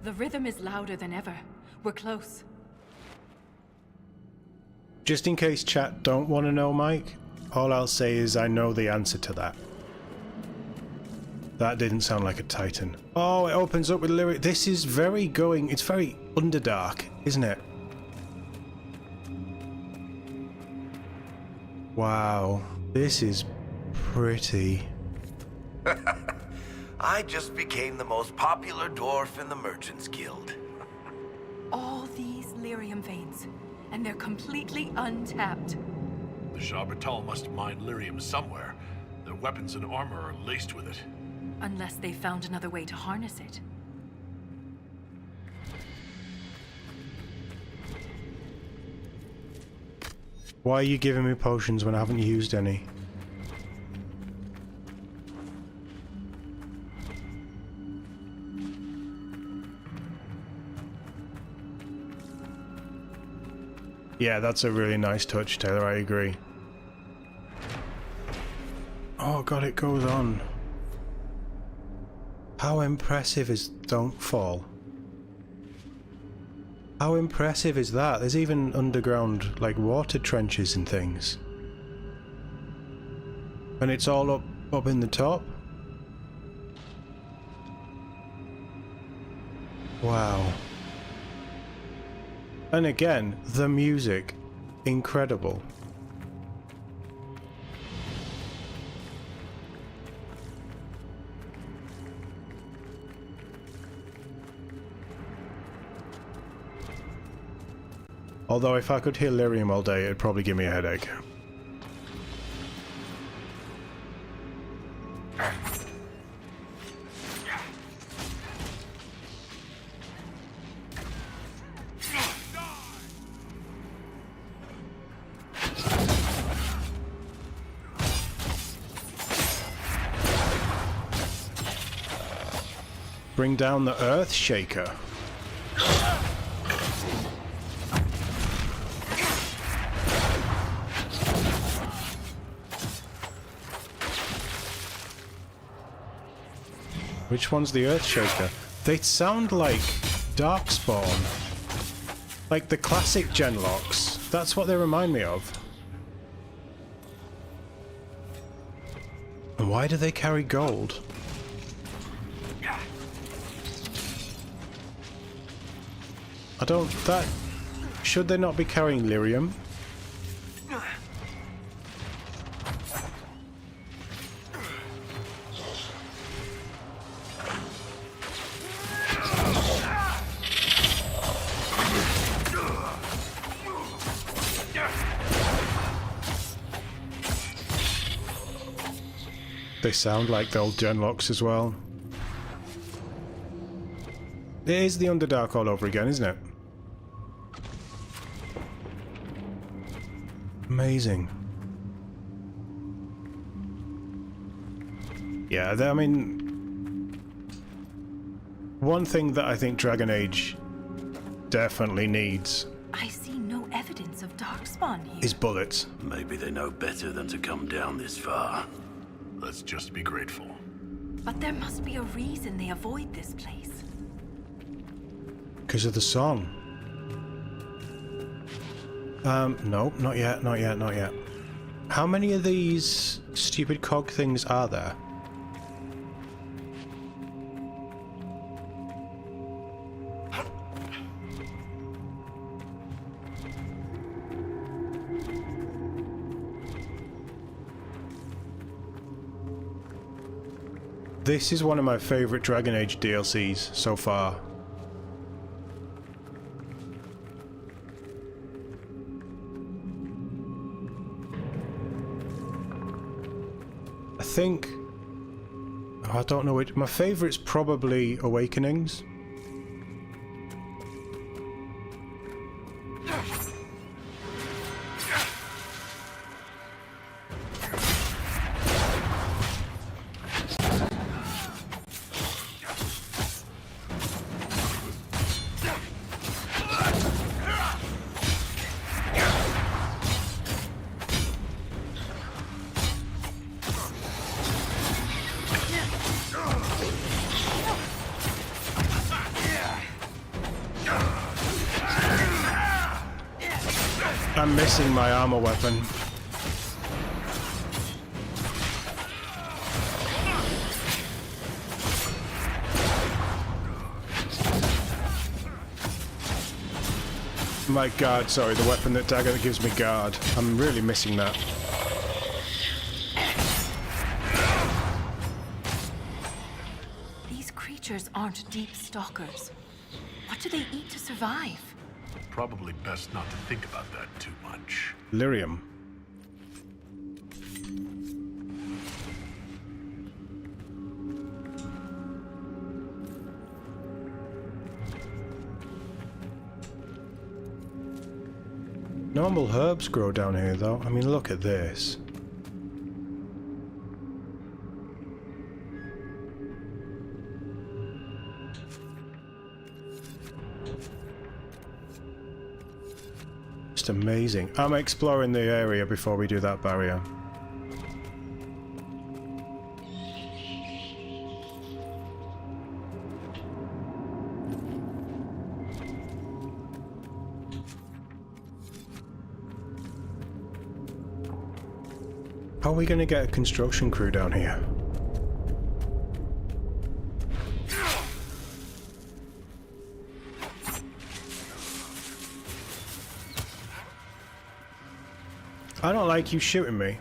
The rhythm is louder than ever. We're close. Just in case chat don't want to know, Mike, all I'll say is I know the answer to that. That didn't sound like a Titan. Oh, it opens up with lyric. This is very going... It's very Underdark, isn't it? Wow. This is pretty. I just became the most popular dwarf in the Merchants Guild. All these lyrium veins, and they're completely untapped. The Shabbatal must mine lyrium somewhere. Their weapons and armor are laced with it. Unless they found another way to harness it. Why are you giving me potions when I haven't used any? Yeah, that's a really nice touch, Taylor, I agree. Oh god, it goes on. How impressive is Don't Fall? How impressive is that? There's even underground, like, water trenches and things. And it's all up in the top? Wow. And again, the music. Incredible. Although if I could hear lyrium all day, it'd probably give me a headache. Bring down the Earth Shaker. Which one's the Earthshaker? They sound like Darkspawn. Like the classic Genlocks. That's what they remind me of. And why do they carry gold? I don't... that... Should they not be carrying lyrium? They sound like the old genlocks as well. It is the Underdark all over again, isn't it? Amazing. Yeah, I mean... One thing that I think Dragon Age definitely needs... I see no evidence of Darkspawn here. is bullets. Maybe they know better than to come down this far. Let's just be grateful. But there must be a reason they avoid this place. Because of the song. No, not yet, not yet, not yet. How many of these stupid cog things are there? This is one of my favourite Dragon Age DLCs so far. I think... I don't know which... My favourite's probably Awakenings. I'm missing my armor weapon. My guard, sorry, the weapon that dagger gives me guard. I'm really missing that. These creatures aren't deep stalkers. What do they eat to survive? Probably best not to think about that too much. Lyrium. Normal herbs grow down here though. I mean, look at this. Just amazing. I'm exploring the area before we do that barrier. How are we going to get a construction crew down here? I don't like you shooting me.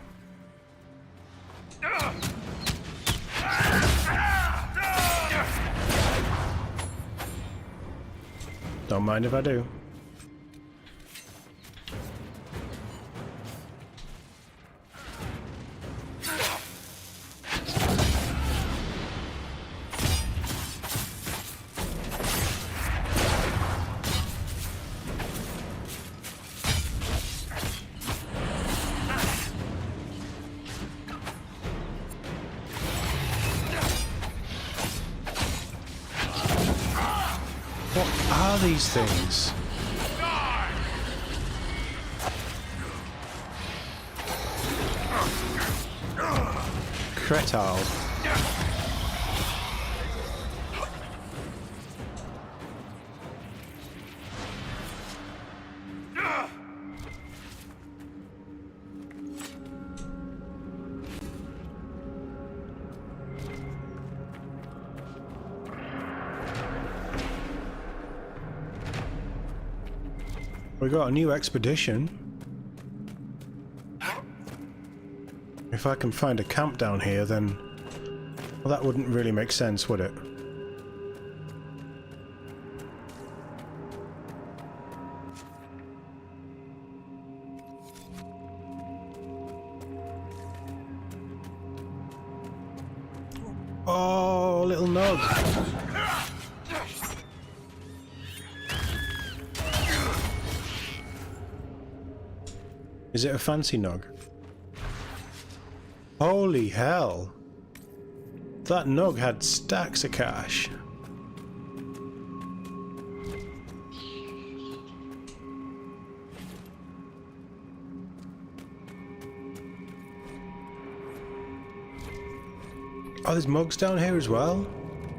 Don't mind if I do. What are these things? Cretal. We got a new expedition. If I can find a camp down here, then... Well, that wouldn't really make sense, would it? Poor little Nog. Is it a fancy Nog? Holy hell. That Nog had stacks of cash. Oh, there's mugs down here as well?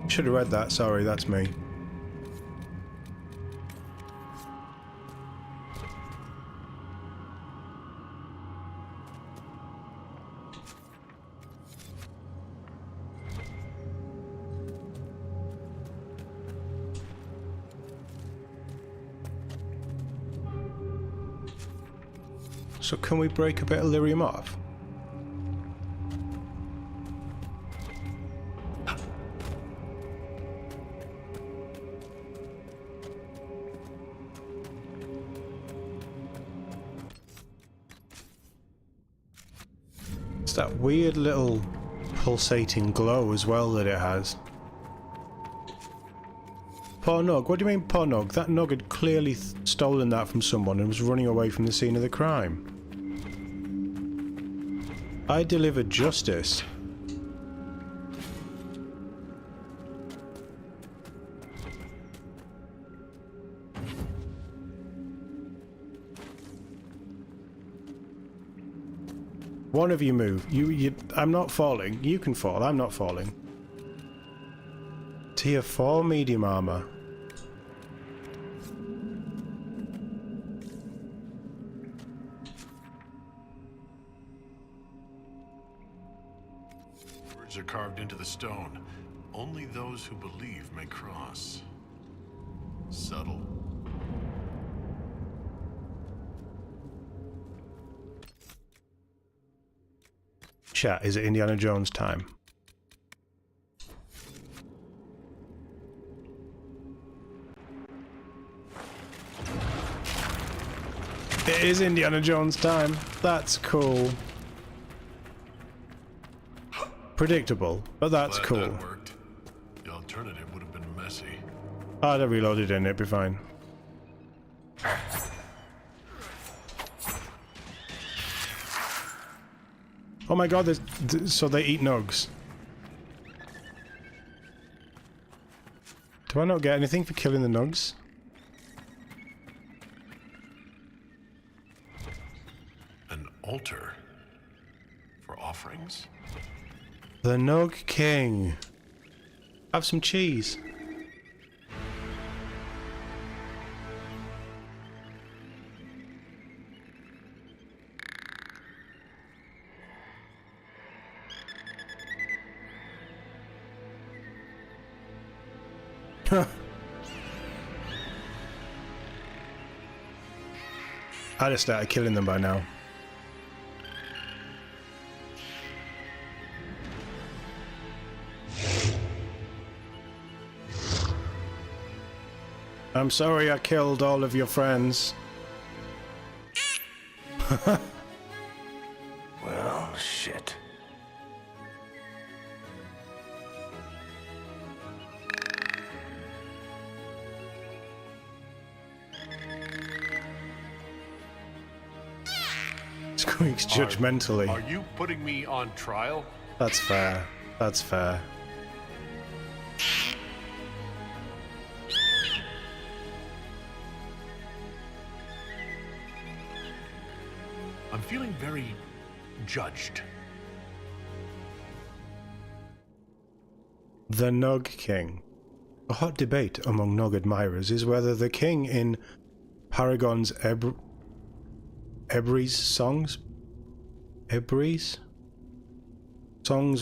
Should have read that, sorry, that's me. So can we break a bit of lyrium off? It's that weird little pulsating glow as well that it has. Poor Nog. What do you mean poor Nog? That Nog had clearly stolen that from someone and was running away from the scene of the crime. I delivered justice. One of you move. I'm not falling. You can fall. I'm not falling. Tier 4 medium armor. Words are carved into the stone. Only those who believe may cross. Subtle. Chat, is it Indiana Jones time? It is Indiana Jones time. That's cool. Predictable, but that's Glad cool. that worked. The alternative would have been messy. I'd have reloaded in, it'd be fine. Oh my god, so they eat nugs. Do I not get anything for killing the nugs? An altar for offerings? The Nog King. Have some cheese. I'd have started killing them by now. I'm sorry I killed all of your friends. Well, shit. Squeaks judgmentally. Are you putting me on trial? That's fair. That's fair. I'm feeling very judged. The Nog King. A hot debate among Nog admirers is whether the king in Paragon's Ebre's songs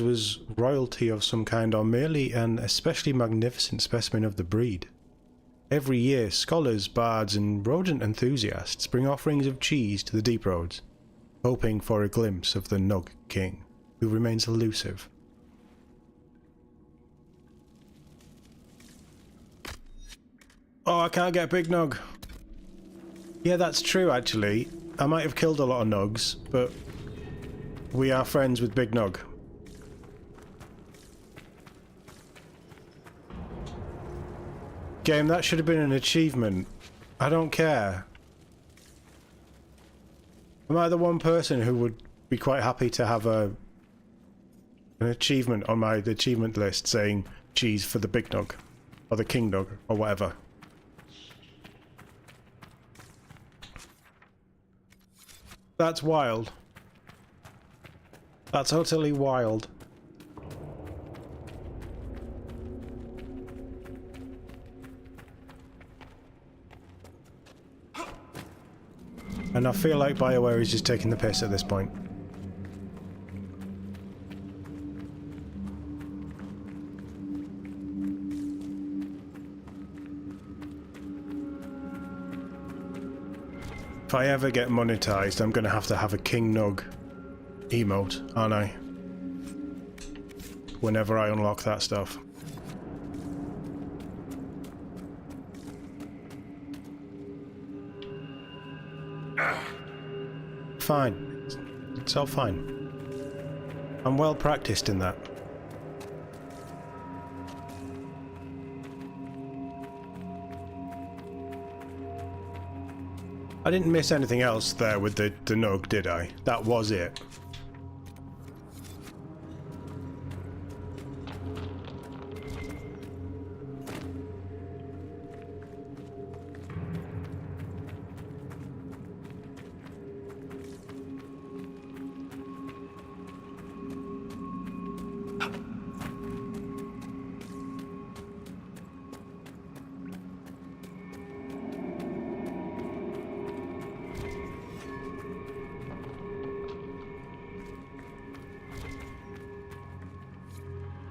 was royalty of some kind or merely an especially magnificent specimen of the breed. Every year, scholars, bards and rodent enthusiasts bring offerings of cheese to the deep roads, hoping for a glimpse of the Nog King, who remains elusive. Oh, I can't get Big Nog. Yeah, that's true, actually. I might have killed a lot of Nogs, but we are friends with Big Nog. Game, that should have been an achievement. I don't care. Am I the one person who would be quite happy to have an achievement on my achievement list saying cheese for the big dog? Or the king dog, or whatever. That's wild. That's utterly wild. And I feel like BioWare is just taking the piss at this point. If I ever get monetized, I'm gonna have to have a King Nug emote, aren't I? Whenever I unlock that stuff. Fine. It's all fine. I'm well practiced in that. I didn't miss anything else there with the Nug, did I? That was it.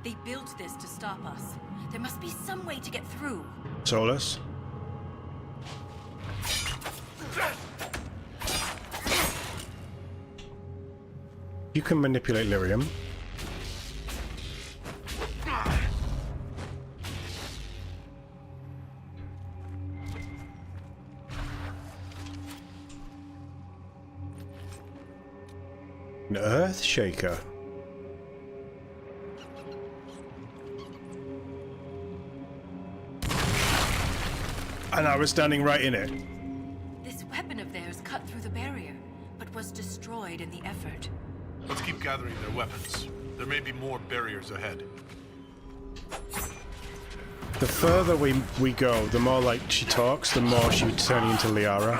They built this to stop us. There must be some way to get through. Solus? You can manipulate lyrium. An earth shaker. And I was standing right in it. This weapon of theirs cut through the barrier, but was destroyed in the effort. Let's keep gathering their weapons. There may be more barriers ahead. The further we go, the more like she talks, the more she would turn into Liara.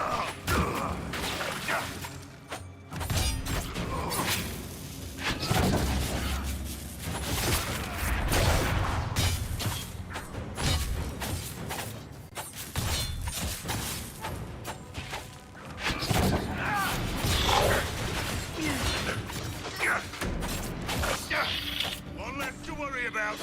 One less to worry about.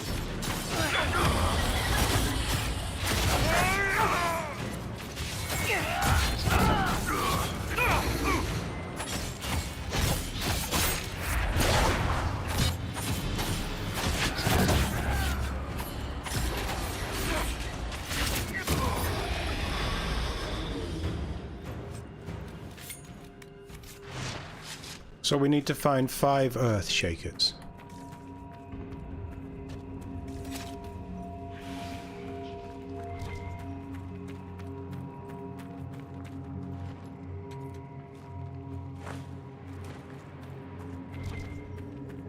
So we need to find 5 earth shakers.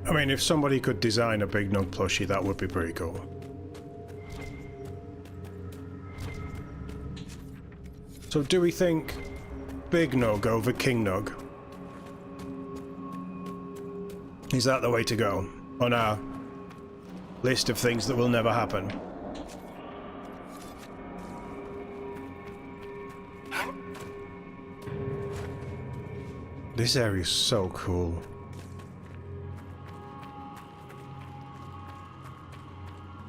I mean, if somebody could design a Big Nug plushie, that would be pretty cool. So do we think Big Nug over King Nug? Is that the way to go on our list of things that will never happen? This area is so cool.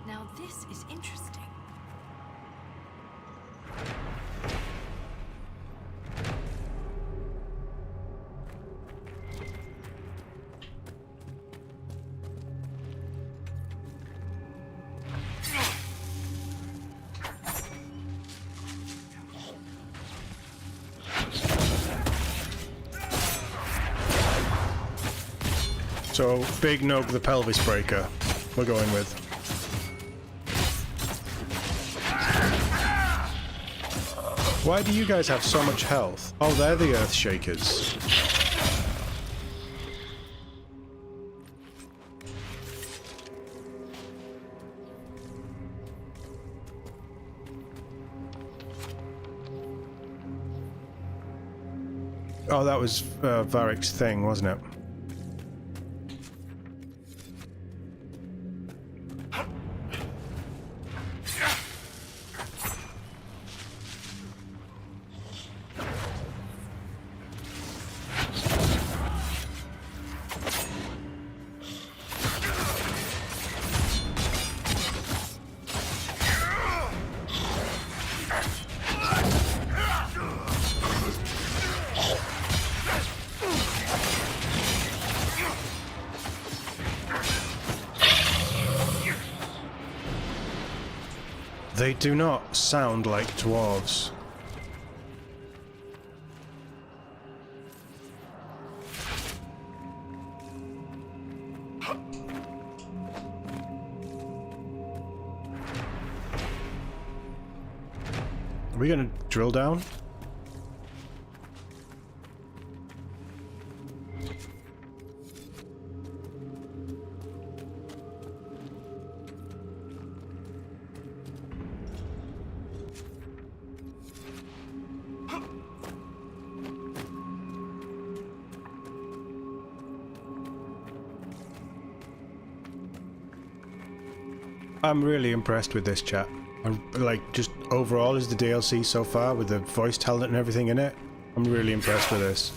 Now this is interesting. So, Big Nug the pelvis breaker, we're going with. Why do you guys have so much health? Oh, they're the Earth Shakers. Oh, that was Varric's thing, wasn't it? They do not sound like dwarves. Are we gonna drill down? I'm really impressed with this chat. Like, just overall as the DLC so far, with the voice talent and everything in it, I'm really impressed with this.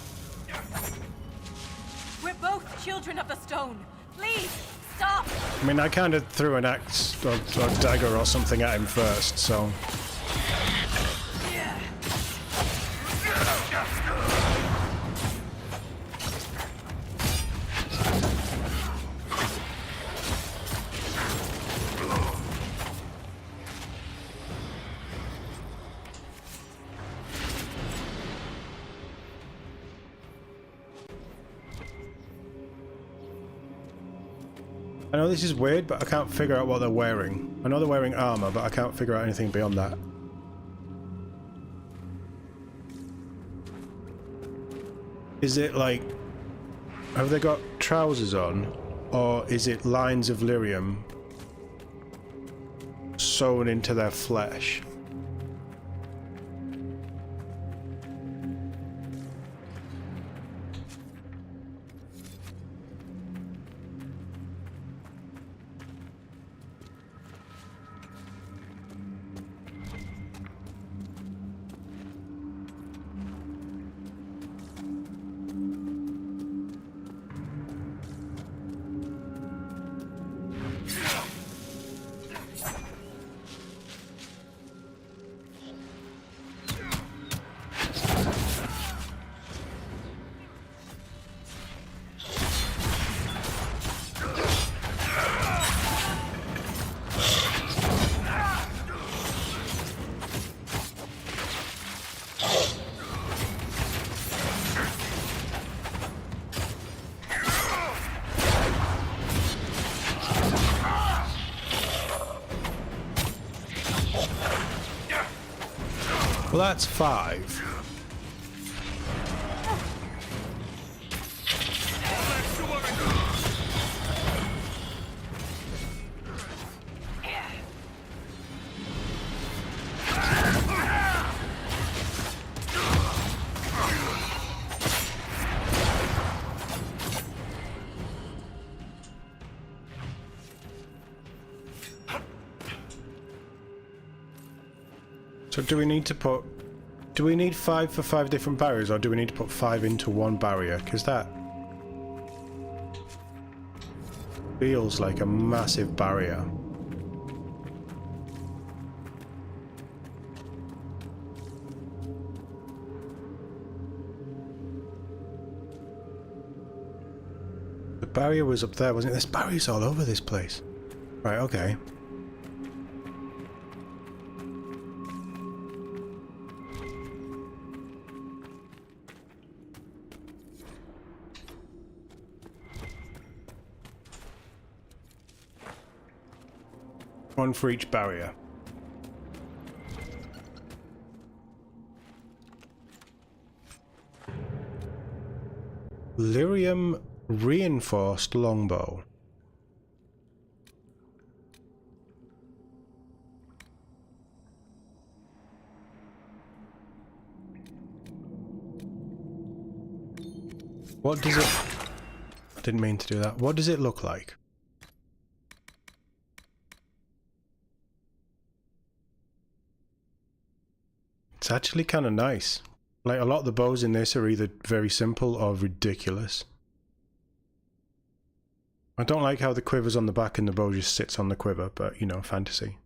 We're both children of the stone. Please, stop! I mean, I kind of threw an axe or dagger or something at him first, so... I know this is weird, but I can't figure out what they're wearing. I know they're wearing armor, but I can't figure out anything beyond that. Is it like... have they got trousers on? Or is it lines of lyrium sewn into their flesh? Well, that's 5. So do we need to put... do we need 5 for 5 different barriers, or do we need to put 5 into one barrier? Because that feels like a massive barrier. The barrier was up there, wasn't it? There's barriers all over this place. Right, okay. One for each barrier. Lyrium reinforced longbow. What does it... I didn't mean to do that. What does it look like? It's actually kind of nice. Like, a lot of the bows in this are either very simple or ridiculous. I don't like how the quiver's on the back and the bow just sits on the quiver, but, you know, fantasy.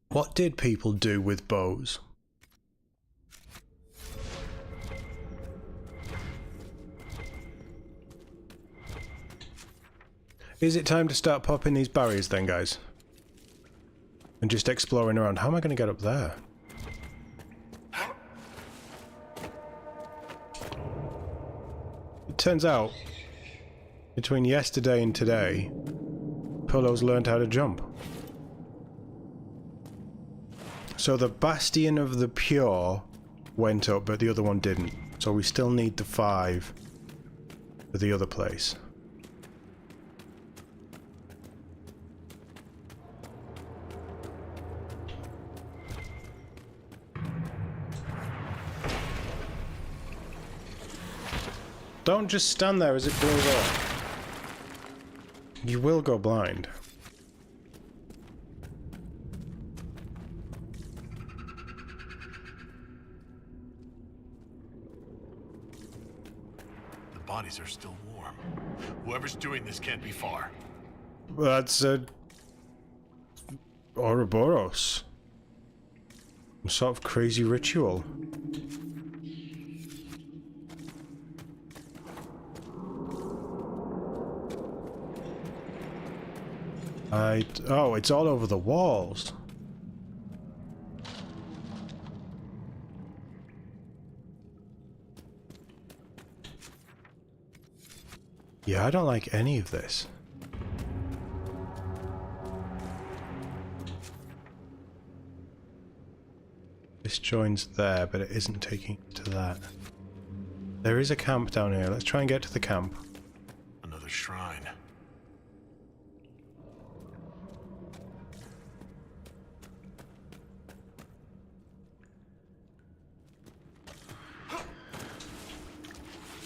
What did people do with bows? Is it time to start popping these barriers then, guys? And just exploring around. How am I going to get up there? It turns out, between yesterday and today, Polo's learned how to jump. So the Bastion of the Pure went up, but the other one didn't. So we still need the 5 for the other place. Don't just stand there as it blows up. You will go blind. The bodies are still warm. Whoever's doing this can't be far. That's Ouroboros. Some sort of crazy ritual. Oh, it's all over the walls. Yeah, I don't like any of this. This joins there, but it isn't taking to that. There is a camp down here. Let's try and get to the camp. Another shrine.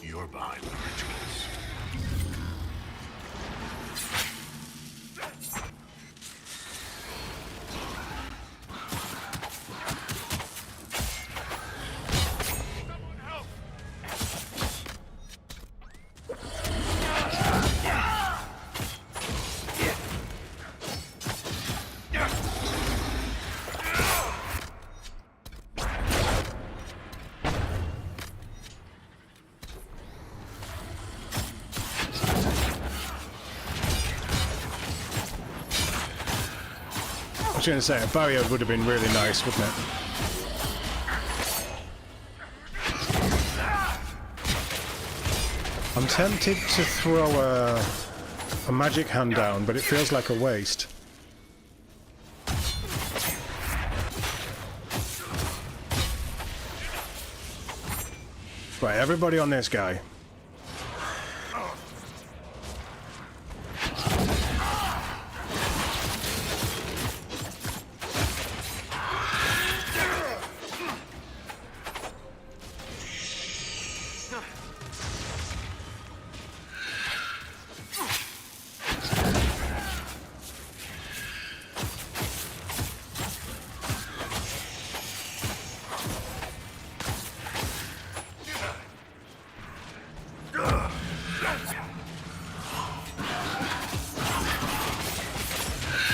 You're behind the rituals. I was going to say, a barrier would have been really nice, wouldn't it? I'm tempted to throw a magic hand down, but it feels like a waste. Right, everybody on this guy.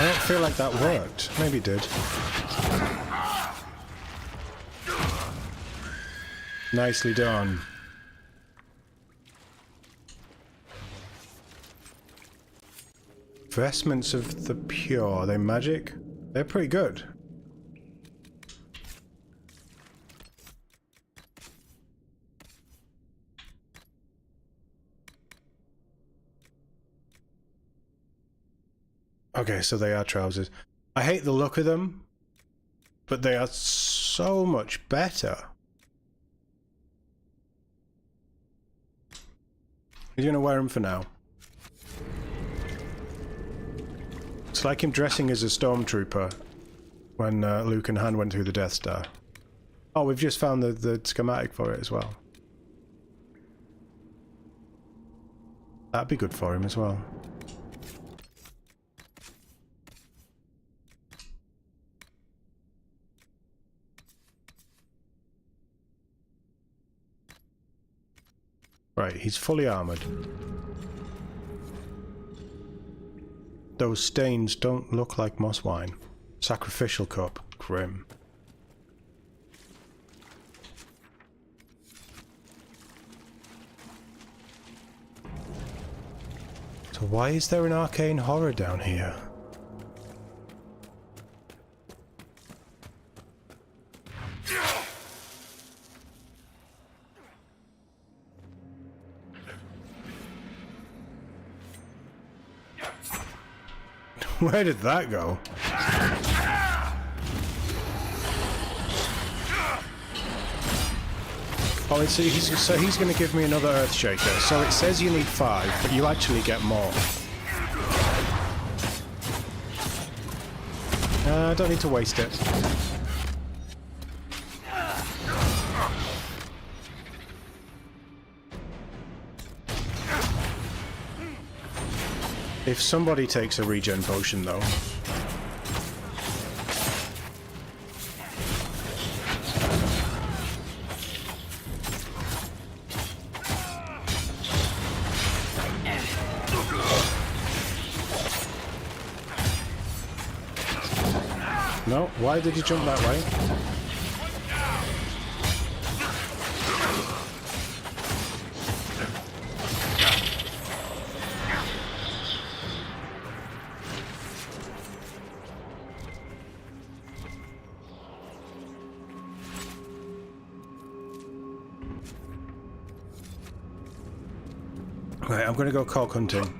I don't feel like that worked. Maybe it did. Nicely done. Vestments of the Pure. Are they magic? They're pretty good. Okay, so they are trousers. I hate the look of them, but they are so much better. He's gonna wear them for now. It's like him dressing as a stormtrooper when Luke and Han went through the Death Star. Oh, we've just found the schematic for it as well. That'd be good for him as well. Right, he's fully armoured. Those stains don't look like moss wine. Sacrificial cup. Grim. So why is there an arcane horror down here? Where did that go? Oh, so he's going to give me another Earthshaker. So it says you need 5, but you actually get more. I don't need to waste it. If somebody takes a regen potion, though. No, why did you jump that way? Right, I'm gonna go cork hunting.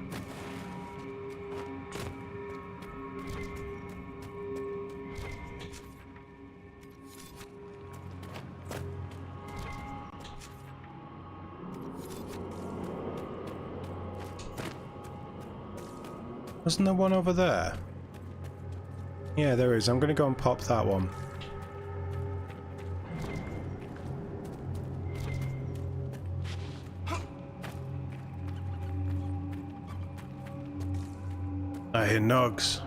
Wasn't there one over there? Yeah, there is. I'm gonna go and pop that one. I hear Nugs.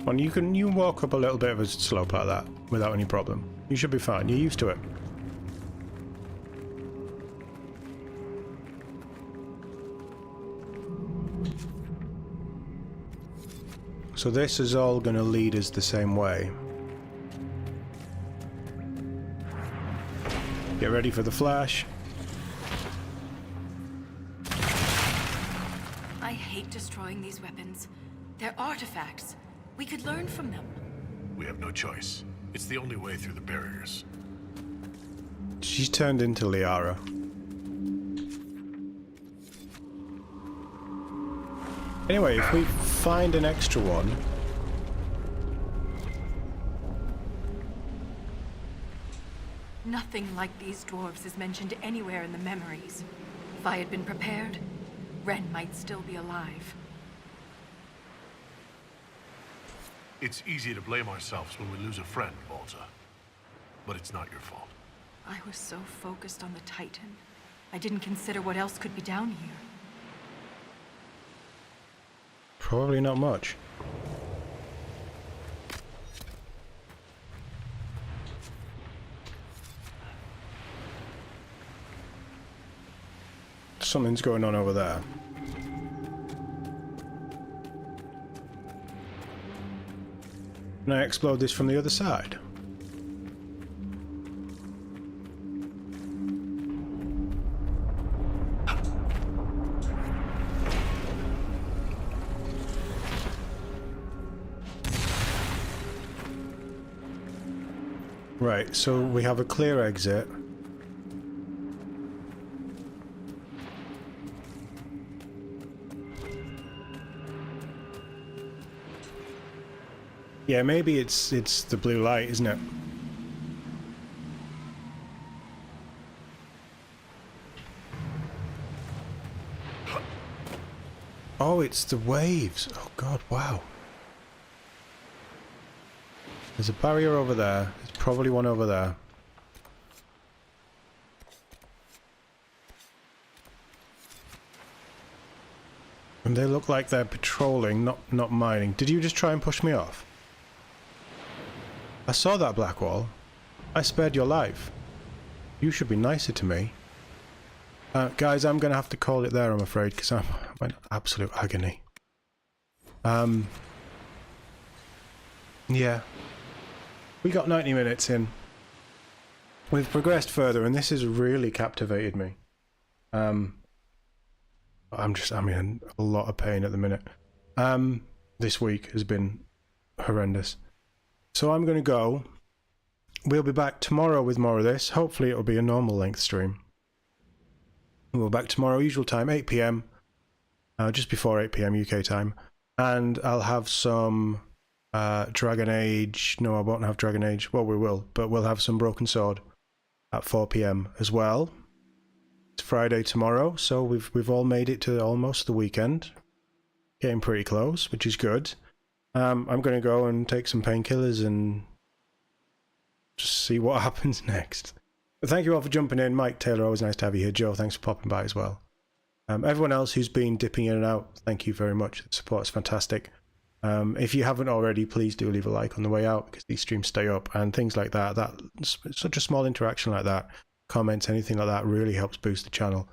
And you can walk up a little bit of a slope like that without any problem. You should be fine. You're used to it. So this is all going to lead us the same way. Get ready for the flash. I hate destroying these weapons. They're artifacts. We could learn from them. We have no choice. It's the only way through the barriers. She's turned into Liara. Anyway, if we find an extra one... Nothing like these dwarves is mentioned anywhere in the memories. If I had been prepared, Ren might still be alive. It's easy to blame ourselves when we lose a friend, Walter. But it's not your fault. I was so focused on the Titan. I didn't consider what else could be down here. Probably not much. Something's going on over there. Can I explode this from the other side? Right, so we have a clear exit. Yeah, maybe it's the blue light, isn't it? Oh, it's the waves. Oh god, wow. There's a barrier over there. There's probably one over there. And they look like they're patrolling, not mining. Did you just try and push me off? I saw that black wall. I spared your life. You should be nicer to me. Guys, I'm going to have to call it there, I'm afraid, because I'm in absolute agony. Yeah. We got 90 minutes in. We've progressed further, and this has really captivated me. I'm in a lot of pain at the minute. This week has been horrendous. So I'm going to go. We'll be back tomorrow with more of this. Hopefully it'll be a normal length stream. We'll be back tomorrow, usual time, 8 PM. Just before 8 PM UK time. And I'll have some Dragon Age. No, I won't have Dragon Age. Well, we will. But we'll have some Broken Sword at 4 PM as well. It's Friday tomorrow, so we've all made it to almost the weekend. Getting pretty close, which is good. I'm going to go and take some painkillers and just see what happens next. But thank you all for jumping in. Mike, Taylor, always nice to have you here. Joe, thanks for popping by as well. Everyone else who's been dipping in and out, thank you very much. The support is fantastic. If you haven't already, please do leave a like on the way out, because these streams stay up and things like that. Such a small interaction like that, comments, anything like that, really helps boost the channel.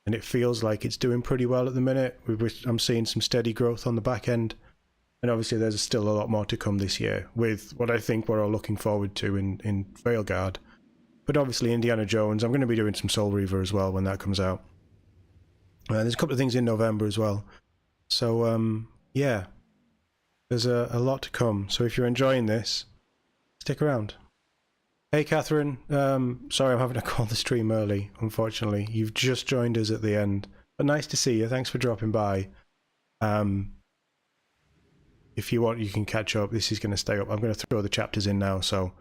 And it feels like it's doing pretty well at the minute. I'm seeing some steady growth on the back end. And obviously there's still a lot more to come this year with what I think we're all looking forward to in Veilguard. But obviously Indiana Jones, I'm going to be doing some Soul Reaver as well when that comes out. There's a couple of things in November as well. So, yeah, there's a lot to come. So if you're enjoying this, stick around. Hey, Catherine. Sorry I'm having to call the stream early, unfortunately. You've just joined us at the end. But nice to see you. Thanks for dropping by. If you want, you can catch up. This is going to stay up. I'm going to throw the chapters in now, so...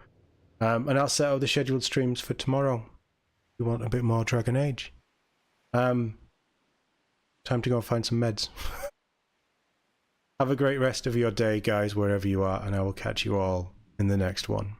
and I'll set up the scheduled streams for tomorrow. If you want a bit more Dragon Age. Time to go and find some meds. Have a great rest of your day, guys, wherever you are, and I will catch you all in the next one.